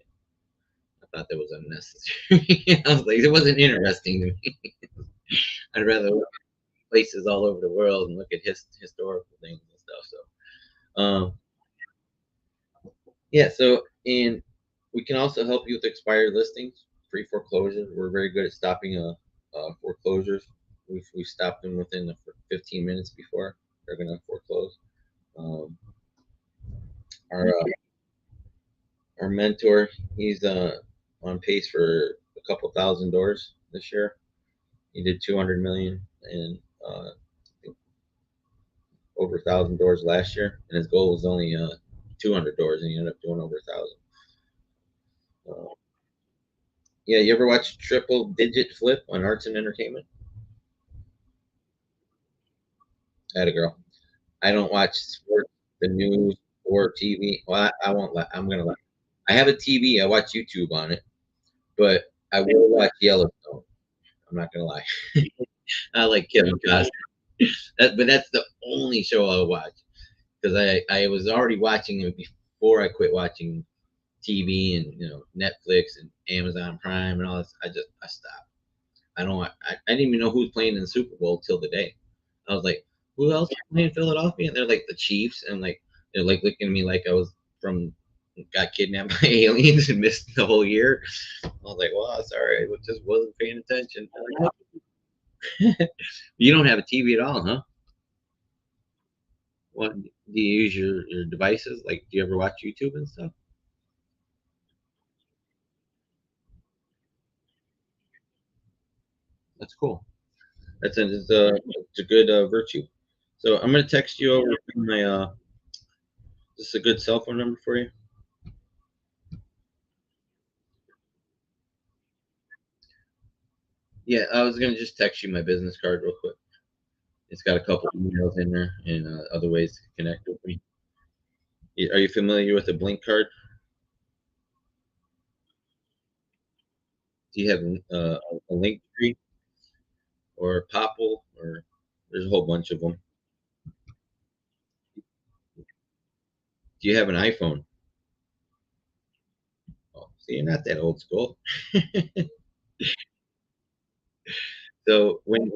I thought that was unnecessary. I was like, it wasn't interesting to me. I'd rather look at places all over the world and look at historical things and stuff. So, yeah. So, and we can also help you with expired listings, pre foreclosure. We're very good at stopping foreclosures. We stop them within the 15 minutes before they're going to foreclose. Um, our our mentor, he's on pace for a couple thousand doors this year. He did 200 million and over 1,000 doors last year, and his goal was only 200 doors, and he ended up doing over 1,000. Yeah, you ever watch Triple Digit Flip on Arts and Entertainment? I had a girl. I don't watch sports, the news, or TV. Well, I won't lie. I'm gonna lie. I have a TV. I watch YouTube on it, but I will watch Yellowstone. I'm not gonna lie. I like Kevin Costner, but that's the only show I'll watch because I was already watching it before I quit watching TV and Netflix and Amazon Prime and all this. I stopped. I don't. I didn't even know who was playing in the Super Bowl till the day. I was like, who else is playing Philadelphia? And they're like the Chiefs, and like they're like looking at me like I was from got kidnapped by aliens and missed the whole year. I was like, well, sorry, I just wasn't paying attention. You don't have a TV at all, huh? What do you use your devices? Like, do you ever watch YouTube and stuff? That's cool. It's a good virtue. So I'm gonna text you over my this is a good cell phone number for you. Yeah, I was gonna just text you my business card real quick. It's got a couple emails in there and other ways to connect with me. Are you familiar with a Blink card? Do you have a link tree or a Popple or there's a whole bunch of them. Do you have an iPhone? Oh, so you're not that old school. So when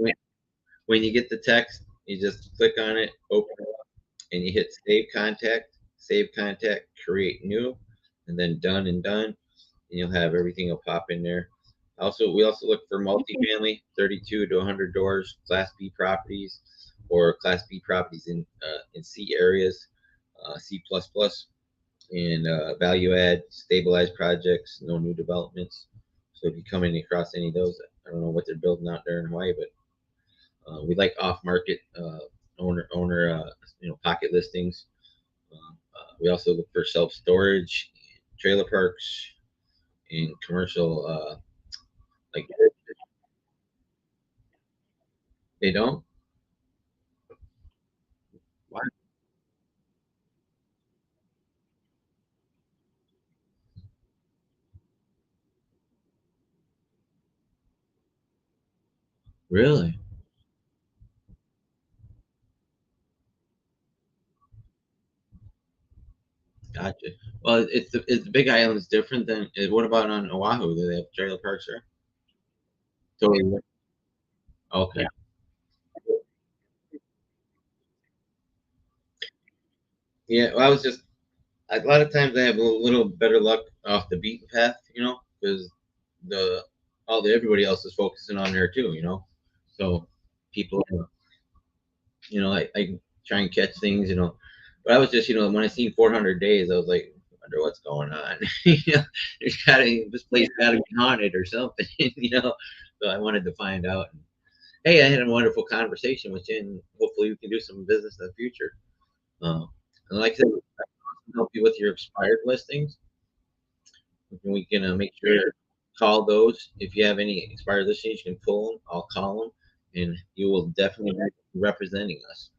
you get the text, you just click on it, open it up, and you hit save contact, create new, and then done and done, and you'll have everything will pop in there. Also, we also look for multifamily, 32 to 100 doors, Class B properties, or Class B properties in C areas, C plus plus, and value add, stabilized projects, no new developments. So if you come in across any of those, I don't know what they're building out there in Hawaii, but we like off market owner pocket listings. We also look for self storage, trailer parks, and commercial. Like they don't. Why? Really? Gotcha. Well, it's the Big Island is different than. What about on Oahu? Do they have trailer parks there? Totally. Okay. Yeah. Well, I was just a lot of times I have a little better luck off the beaten path, because the all the everybody else is focusing on there too. So people, I try and catch things. But I was just, when I seen 400 days, I was like, I wonder what's going on. There's gotta this place gotta be haunted or something, So I wanted to find out. Hey, I had a wonderful conversation with you, and hopefully we can do some business in the future. And like I said, I can help you with your expired listings. We can make sure to call those. If you have any expired listings, you can pull them. I'll call them, and you will definitely be representing us.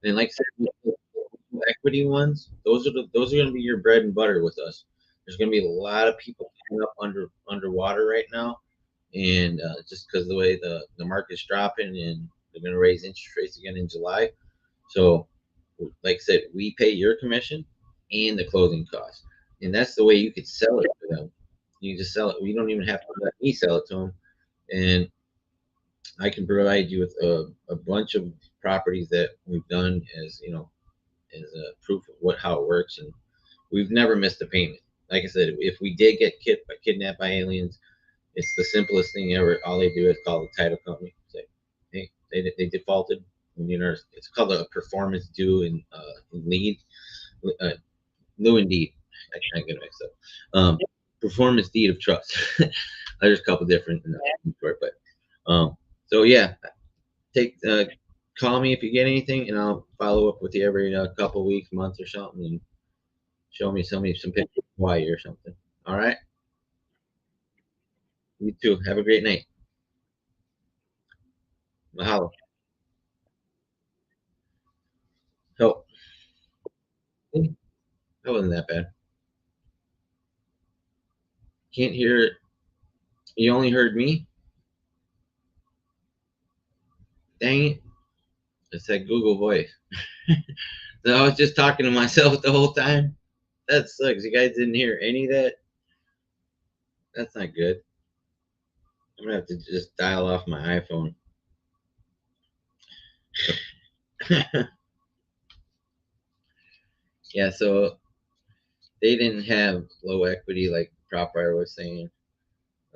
And like I said, the equity ones, those are going to be your bread and butter with us. There's going to be a lot of people coming up underwater right now, and just because of the way the market's dropping, and they're going to raise interest rates again in July. So, like I said, we pay your commission and the closing costs, and that's the way you could sell it to them. You just sell it. You don't even have to let me sell it to them, and I can provide you with a bunch of properties that we've done as a proof of how it works, and we've never missed a payment. Like I said, if we did get kidnapped by aliens, it's the simplest thing ever. All they do is call the title company, say, "Hey, they defaulted." It's called a performance due in lead, uh, new indeed. I can't get it mixed up. Performance deed of trust. There's a couple different for it, but so yeah, take call me if you get anything, and I'll follow up with you every couple weeks, months, or something, and show me some pictures of Hawaii or something. All right. You too. Have a great night. Mahalo. Oh, that wasn't that bad. Can't hear it. You only heard me. Dang it. It's that Google voice. So I was just talking to myself the whole time. That sucks. You guys didn't hear any of that. That's not good. I'm gonna have to just dial off my iPhone. Yeah, so they didn't have low equity like Propwire was saying.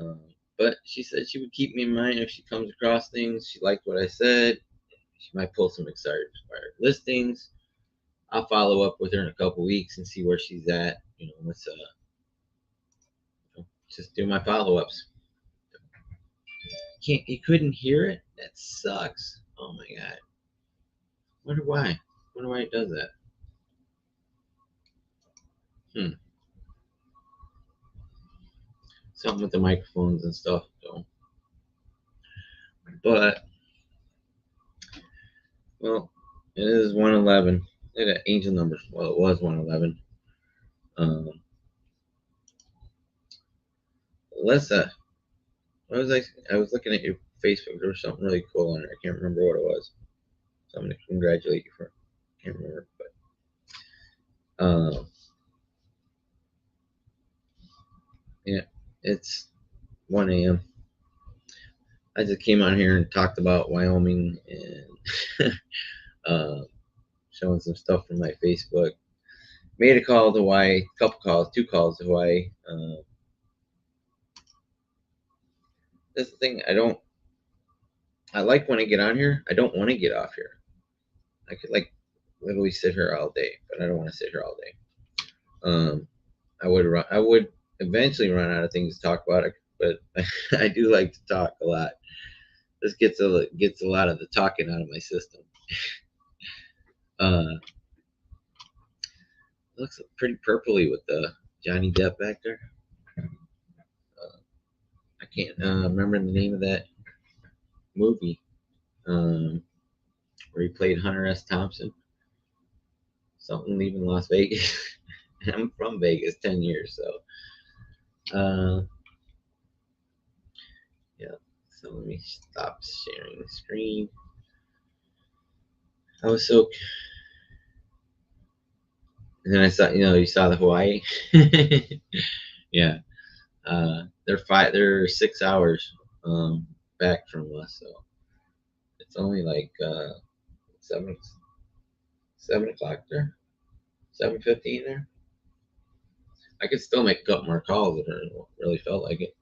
Um, but she said she would keep me in mind if she comes across things. She liked what I said. She might pull some expired listings. I'll follow up with her in a couple weeks and see where she's at. Let's just do my follow ups. Can't you couldn't hear it? That sucks. Oh my god. Wonder why. Wonder why it does that. Hmm. Something with the microphones and stuff. So, but well, it is 111. Look at angel numbers. Well, it was 111. Um, Alyssa, I was looking at your Facebook. There was something really cool on there. I can't remember what it was. So I'm gonna congratulate you for. I can't remember, but yeah, it's 1 a.m. I just came on here and talked about Wyoming and showing some stuff from my Facebook. Made a call to Hawaii, couple calls, 2 calls to Hawaii. This is the thing. I like when I get on here. I don't want to get off here. I could literally sit here all day, but I don't want to sit here all day. I would eventually run out of things to talk about, but I do like to talk a lot. This gets a lot of the talking out of my system. Looks pretty purpley with the Johnny Depp back there. I can't remember the name of that movie where he played Hunter S. Thompson. Something leaving Las Vegas. I'm from Vegas 10 years, so yeah. So let me stop sharing the screen. I was so. And then I saw, you saw the Hawaii. Yeah, they're 6 hours back from us, so it's only like 7 7 o'clock there, 7:15 there. I could still make a couple more calls if it really felt like it.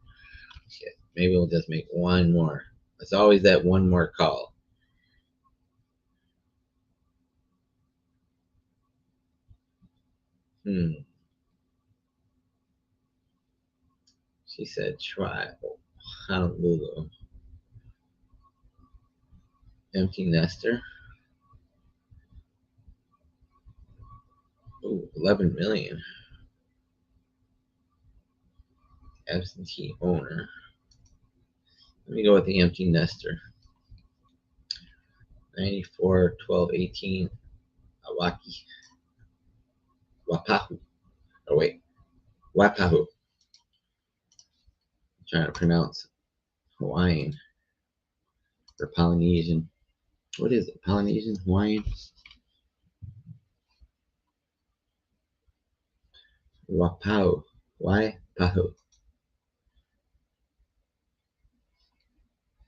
Shit, maybe we'll just make one more. It's always that one more call. She said try Honolulu. Empty nester. Ooh, 11 million. Absentee owner. Let me go with the empty nester. 94, 12, 18. Awaki. Wapahu. Oh, wait. Wapahu. I'm trying to pronounce Hawaiian or Polynesian. What is it? Polynesian? Hawaiian? Wapau. Waipahu.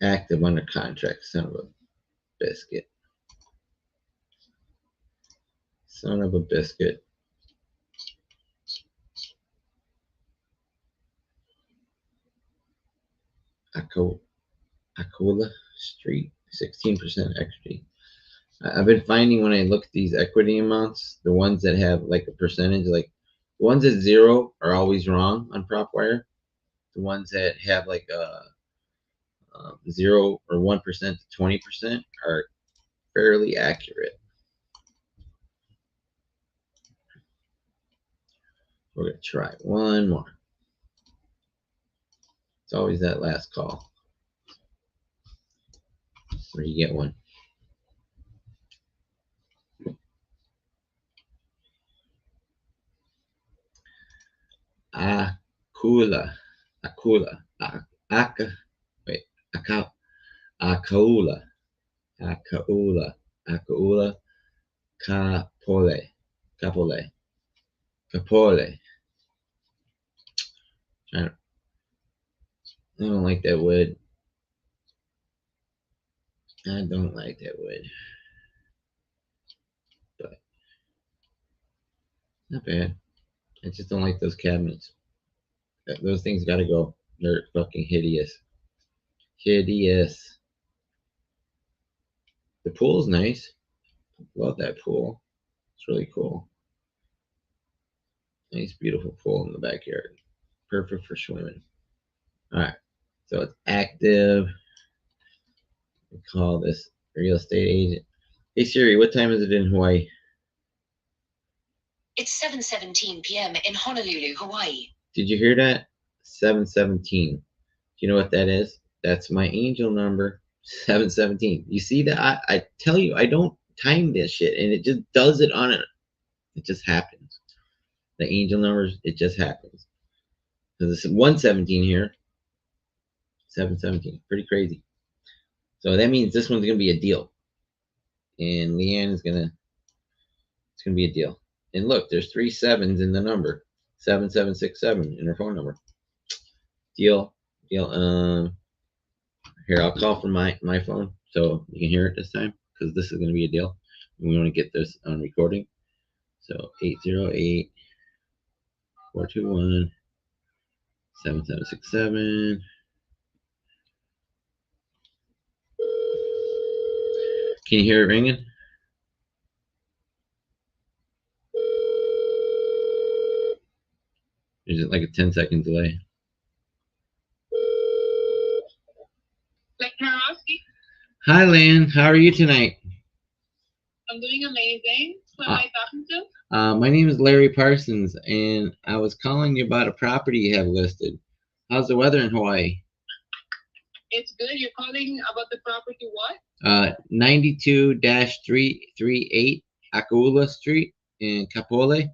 Active under contract. Son of a biscuit. Son of a biscuit. Akola Street. 16% equity. I've been finding when I look at these equity amounts, the ones that have like a percentage, like the ones at 0 are always wrong on Propwire. The ones that have like a 0 or 1% to 20% are fairly accurate. We're gonna try one more. It's always that last call where you get one. Akula, Akula, Aka, wait, Akaula, Akaula, Akaula, Kapole, Kapole, Kapole. I don't like that wood. I don't like that wood. But not bad. I just don't like those cabinets. Those things gotta go. They're fucking hideous. Hideous. The pool's nice. Love that pool. It's really cool. Nice, beautiful pool in the backyard. Perfect for swimming. Alright. So it's active. We call this real estate agent. Hey Siri, what time is it in Hawaii? It's 7:17 p.m. in Honolulu, Hawaii. Did you hear that? 7:17. Do you know what that is? That's my angel number. 7:17. You see that? I tell you, I don't time this shit, and it just does it on it. It just happens. The angel numbers, it just happens. Because it's 117 here. 7:17. Pretty crazy. So that means this one's gonna be a deal. And Leanne is gonna it's gonna be a deal. And look, there's 3 sevens in the number. 7767 in her phone number. Deal. Here, I'll call from my phone so you can hear it this time because this is going to be a deal. We want to get this on recording. So 808 421 7767. Can you hear it ringing? Is it like a 10-second delay? Roski. Hi, Lan. How are you tonight? I'm doing amazing. Who am I talking to? My name is Larry Parsons, and I was calling you about a property you have listed. How's the weather in Hawaii? It's good. You're calling about the property what? 92-338 Akaula Street in Kapolei.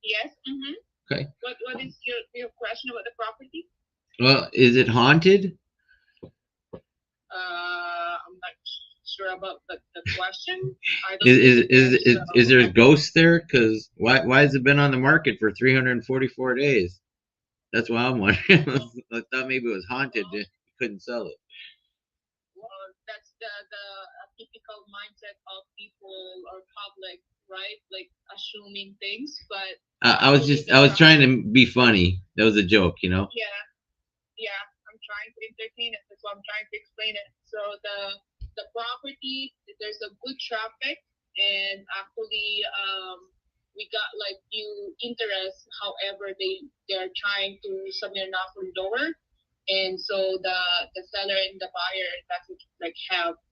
Yes. Mm-hmm. Okay. What is your question about the property? Well, is it haunted? I'm not sure about the question. I don't Is there ghosts there? Because why has it been on the market for 344 days? That's why I'm wondering. I thought maybe it was haunted. You couldn't sell it. Well, that's the typical mindset of people or public, right? Like assuming things, but I was trying to be funny. That was a joke, you know. Yeah. I'm trying to entertain it. That's why I'm trying to explain it. So the property, there's a good traffic, and actually we got like few interest. However, they're trying to submit an offer lower, and so the seller and the buyer doesn't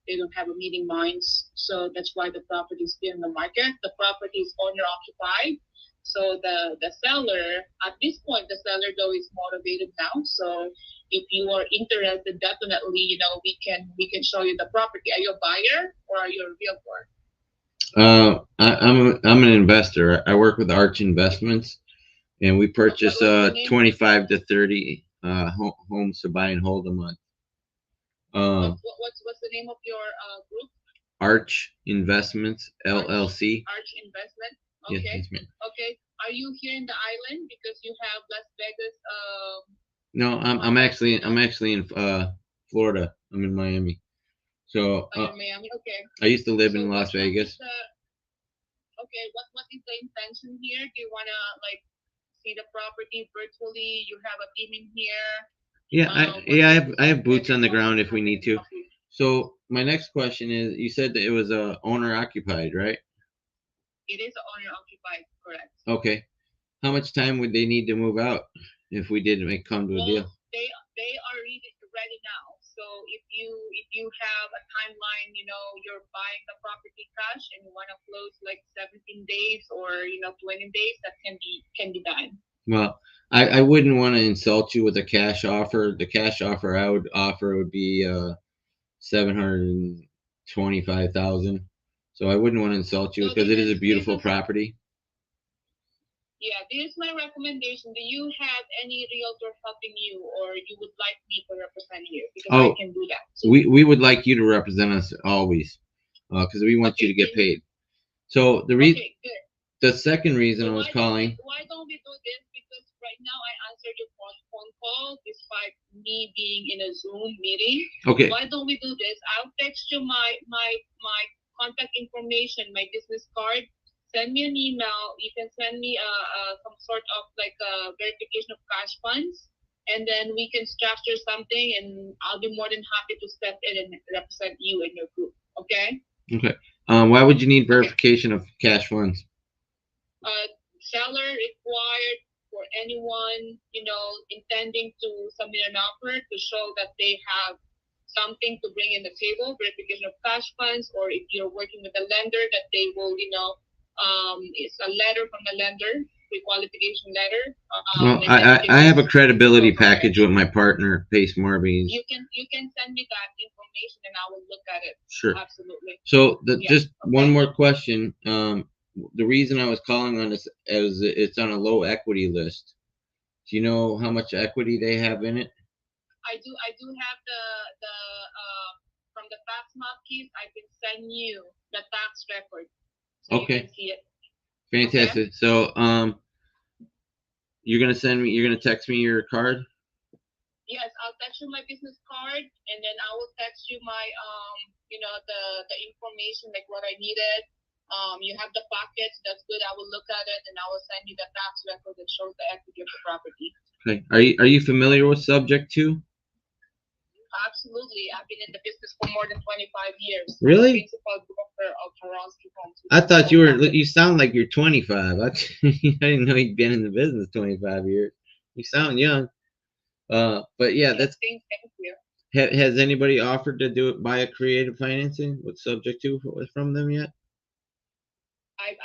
they don't have a meeting minds. So that's why the property is still in the market. The property is owner occupied. So the seller, at this point, the seller though is motivated now. So if you are interested, definitely, we can show you the property. Are you a buyer or are you a realtor? I'm an investor. I work with Arch Investments, and we purchase 25 to 30 homes to buy and hold a month. What's the name of your group? Arch Investments LLC. Arch Investment. Okay. Yes, ma'am. Okay. Are you here in the island because you have Las Vegas? No, I'm actually in Florida. I'm in Miami. So Miami. Okay. I used to live in Las Vegas. Okay. What is the intention here? Do you wanna see the property virtually? You have a team in here. Yeah, I have boots on the ground if we need to. So my next question is, you said that it was owner occupied, right? It is owner occupied, correct. Okay. How much time would they need to move out if we did come to a deal? They are ready now. So if you have a timeline, you're buying the property cash and you want to close like 17 days or 20 days, that can be done. Well, I wouldn't want to insult you with a cash offer. The cash offer I would offer would be $725,000. So I wouldn't want to insult you because it is a beautiful property. Yeah, this is my recommendation. Do you have any realtor helping you, or you would like me to represent you? Because I can do that. So we would like you to represent us always, because we want you to get paid. So the second reason I was calling. Why don't we do this? Because right now I answered your phone call despite me being in a Zoom meeting. Okay. Why don't we do this? I'll text you my contact information, my business card. Send me an email. You can send me some sort of verification of cash funds, and then we can structure something, and I'll be more than happy to step in and represent you and your group. Okay? Okay. Why would you need verification of cash funds? Seller required for anyone, intending to submit an offer to show that they have something to bring in the table, verification of cash funds, or if you're working with a lender, that they will, it's a letter from the lender, pre-qualification letter. Well, I have a credibility package with my partner, Pace Marby. You can send me that information and I will look at it. Sure. Absolutely. So one more question. The reason I was calling on this is it's on a low equity list. Do you know how much equity they have in it? I do have the from the tax map keys. I can send you the tax record. So okay. You can see it. Fantastic. Okay. So you're gonna text me your card? Yes, I'll text you my business card, and then I will text you my the information, like what I needed. You have the packets. That's good. I will look at it, and I will send you the tax record that shows the equity of the property. Okay. Are you familiar with Subject 2? Absolutely. I've been in the business for more than 25 years. Really? Principal broker of Hawaiian Homes. I thought you sound like you're 25. I didn't know you'd been in the business 25 years. You sound young. But yeah, Thank you. Has anybody offered to do it by a creative financing with subject to from them yet? I've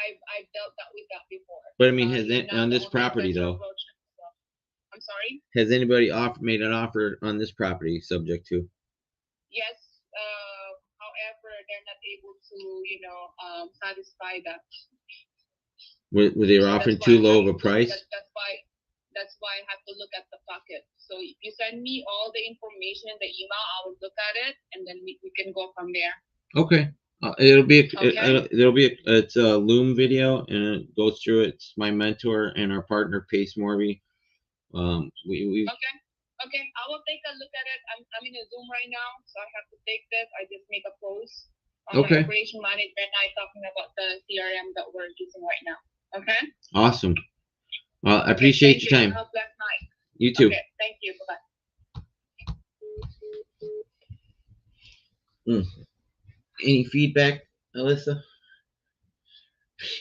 dealt that with that before. But I mean, has You're it not on the this only property person though? approaching, so. I'm sorry. Has anybody made an offer on this property subject to? Yes. However, they're not able to, satisfy that. Were they So offering that's too why low I of a have to, price? that's why I have to look at the pocket. So if you send me all the information in the email, I will look at it, and then we can go from there. Okay. It'll be Okay. it's a Loom video, and it goes through it. It's my mentor and our partner Pace Morby. We Okay, I will take a look at it. I'm in a Zoom right now, so I have to take this. I just make a post on Okay. my operation manager and I talking about the CRM that we're using right now. Okay. Awesome. Well, I Okay, appreciate thank your you. time. Have a blessed night. You too. Okay, thank you. Bye-bye. Any feedback, Alyssa?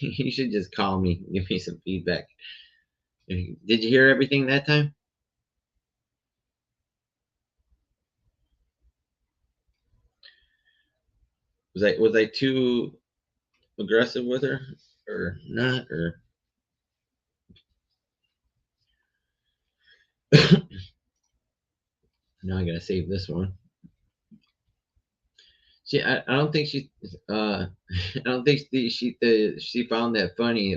You should just call me. Give me some feedback. Did you hear everything that time? Was I too aggressive with her or not? Or now I gotta save this one. I don't think she I don't think she found that funny.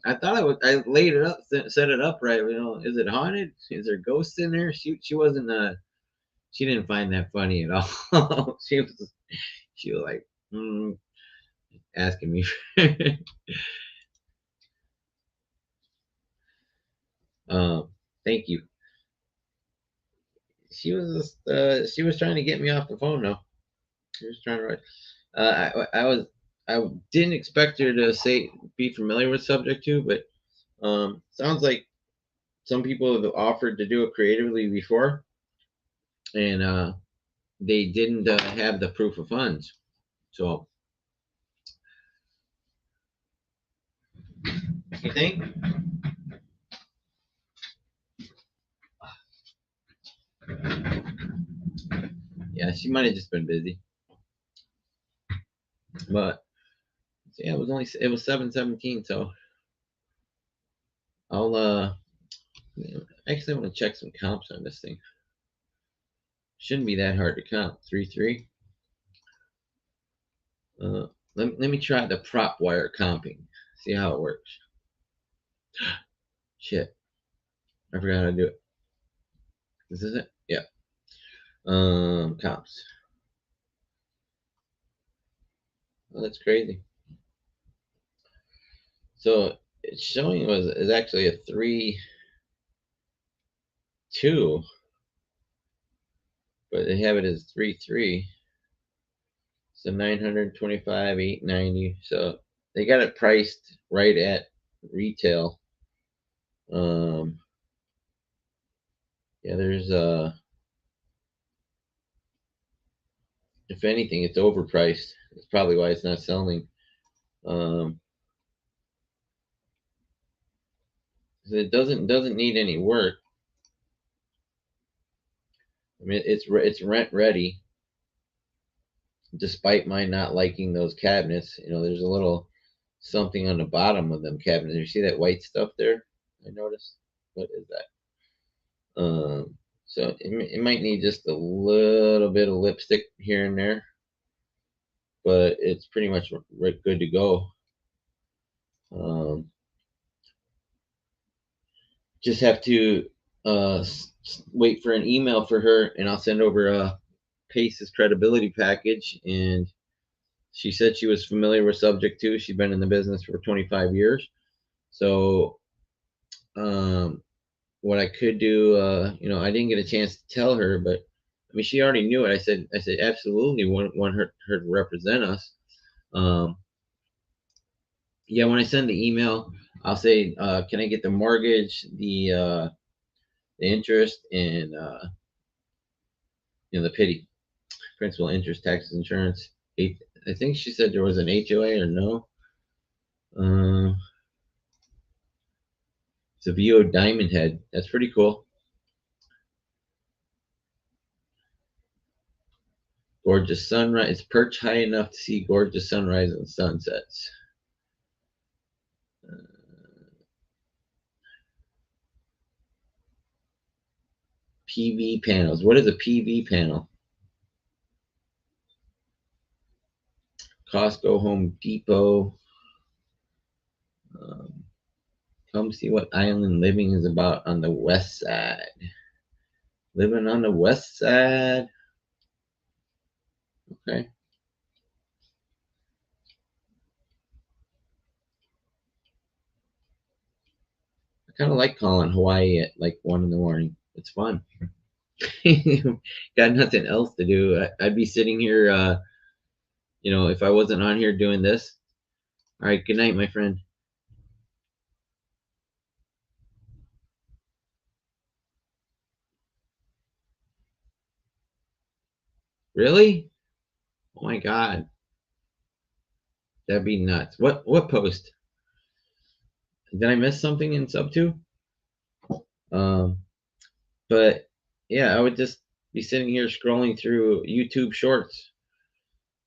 I thought I laid it up, set it up right. Is it haunted? Is there ghosts in there? She wasn't she didn't find that funny at all. She was like asking me. Thank you. She was trying to get me off the phone though. She was trying to. I didn't expect her to be familiar with subject to, but sounds like some people have offered to do it creatively before, and they didn't have the proof of funds. So you think? Yeah, she might have just been busy. But yeah, it was 7:17, so I'll actually I want to check some comps on this thing. Shouldn't be that hard to comp. 3-3. Let me try the Propwire comping. See how it works. Shit. I forgot how to do it. This is it? Yeah. Comps. Well, that's crazy. So it's showing is actually a 3-2, but they have it as 3-3. So 925, 890. So they got it priced right at retail. Yeah, there's if anything, it's overpriced. That's probably why it's not selling. It doesn't need any work. I mean, it's rent ready. Despite my not liking those cabinets, there's a little something on the bottom of them cabinets. You see that white stuff there? I noticed. What is that? So it might need just a little bit of lipstick here and there, but it's pretty much good to go. Just have to wait for an email for her, and I'll send over a Pace's credibility package. And she said she was familiar with subject to. She'd been in the business for 25 years. So what I could do, I didn't get a chance to tell her, but I mean, she already knew it. I said absolutely want her to represent us. Yeah, when I send the email, I'll say, can I get the mortgage, the interest, and the pity, principal, interest, taxes, insurance. I think she said there was an HOA or no. It's a view of Diamond Head. That's pretty cool. Gorgeous sunrise. Perch high enough to see gorgeous sunrise and sunsets. PV panels. What is a PV panel? Costco, Home Depot. Come see what island living is about on the west side. Living on the west side. Okay. I kind of like calling Hawaii at like 1 in the morning. It's fun. Got nothing else to do. I'd be sitting here, if I wasn't on here doing this. All right. Good night, my friend. Really? Oh my God. That'd be nuts. What post? Did I miss something in sub 2? But yeah, I would just be sitting here scrolling through YouTube shorts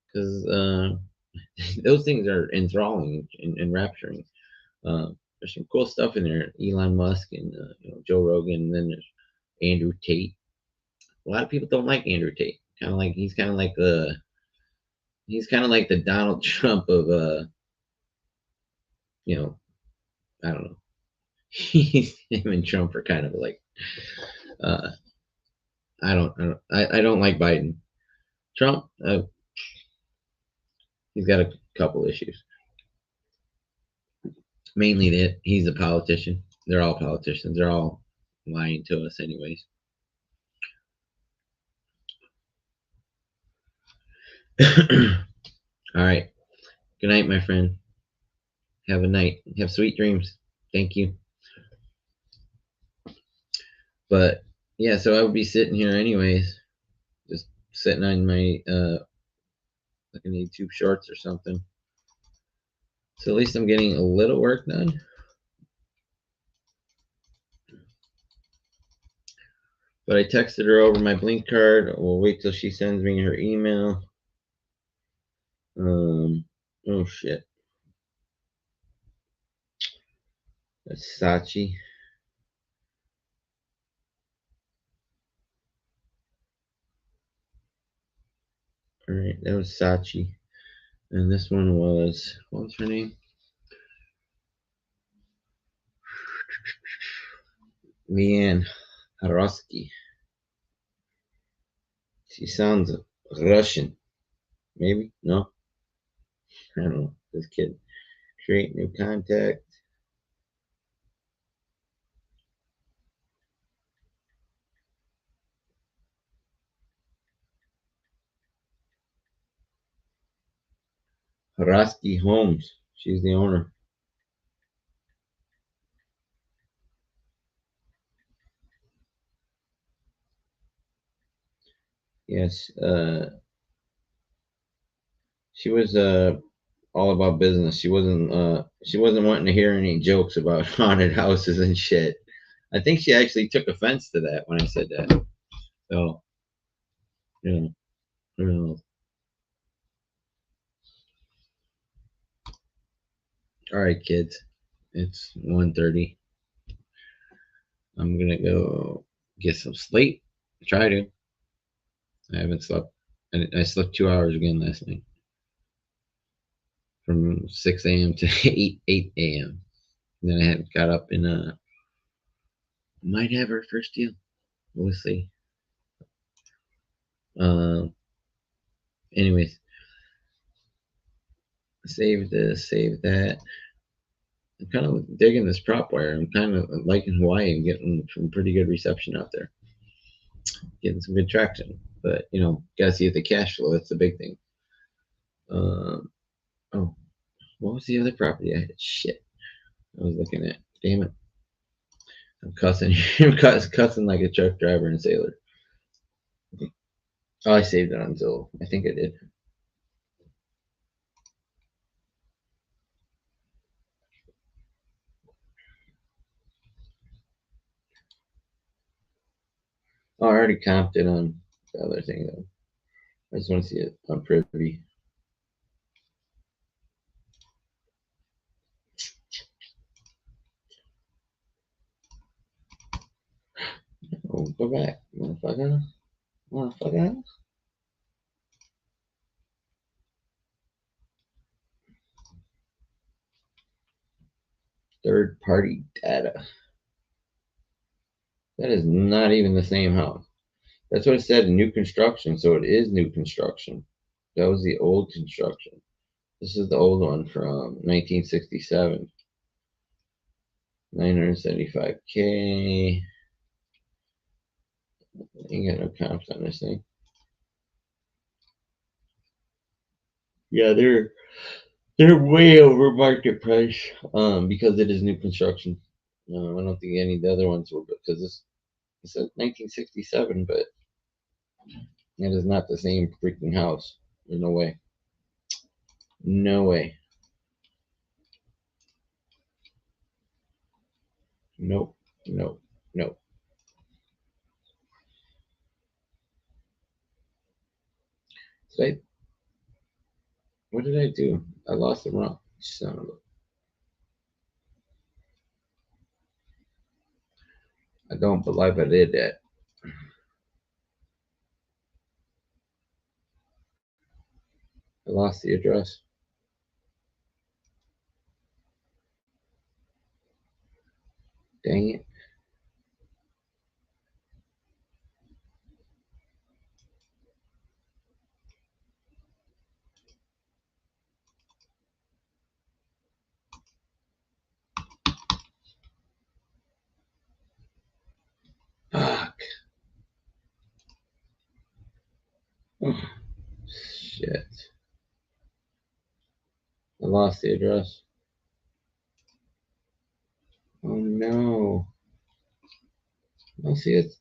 because those things are enthralling and enrapturing. There's some cool stuff in there. Elon Musk and Joe Rogan, and then there's Andrew Tate. A lot of people don't like Andrew Tate. He's kind of like the Donald Trump of I don't know. Him and Trump are kind of like uh, I don't like Biden. Trump, he's got a couple issues. Mainly that he's a politician. They're all politicians. They're all lying to us, anyways. All right. Good night, my friend. Have a night. Have sweet dreams. Thank you. But yeah, so I would be sitting here anyways, just sitting on my looking at YouTube shorts or something. So at least I'm getting a little work done. But I texted her over my Blink card. We'll wait till she sends me her email. Oh shit. That's Sachi. All right, that was Sachi. And this one was, what was her name? Leanne Harosky. She sounds Russian. Maybe? No? I don't know. This kid. Create new contact. Harosky Homes. She's the owner. Yes. She was all about business. She wasn't wanting to hear any jokes about haunted houses and shit. I think she actually took offense to that when I said that. So, yeah. Who knows? All right, kids. It's 1:30. I'm gonna go get some sleep. Try to. I haven't slept. I slept 2 hours again last night, from 6 a.m. to 8 a.m. Then I had got up and might have our first deal. We'll see. Anyways, save this, save that. I'm kind of digging this Propwire. I'm kind of liking Hawaii and getting some pretty good reception out there. Getting some good traction. But, gotta see the cash flow. That's the big thing. Oh, what was the other property I had? Shit. I was looking at. Damn it. I'm cussing. I'm cussing like a truck driver and sailor. Oh, I saved it on Zillow. I think I did. Oh, I already comped it on the other thing, though. I just want to see it on Privy. Oh, go back, motherfucker. Motherfucker. Third-party data. That is not even the same house. That's what it said, new construction, so it is new construction. That was the old construction. This is the old one from 1967. 975K. Ain't got no comps on this thing. Yeah, they're way over market price because it is new construction. I don't think any of the other ones will, because this says 1967, but it is not the same freaking house. There's no way. No way. Nope. Nope. Nope. What did I do? I lost it wrong. Son of a. I don't believe I did that. I lost the address. Dang it. Fuck. Oh, shit. I lost the address. Oh no. Oh, see it.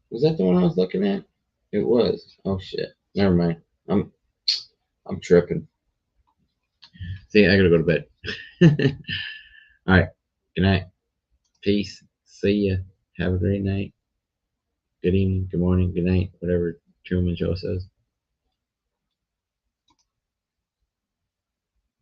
Was that the one I was looking at? It was. Oh shit. Never mind. I'm tripping. See, I gotta go to bed. All right. Good night. Peace. See ya. Have a great night. Good evening. Good morning. Good night. Whatever Truman Show says.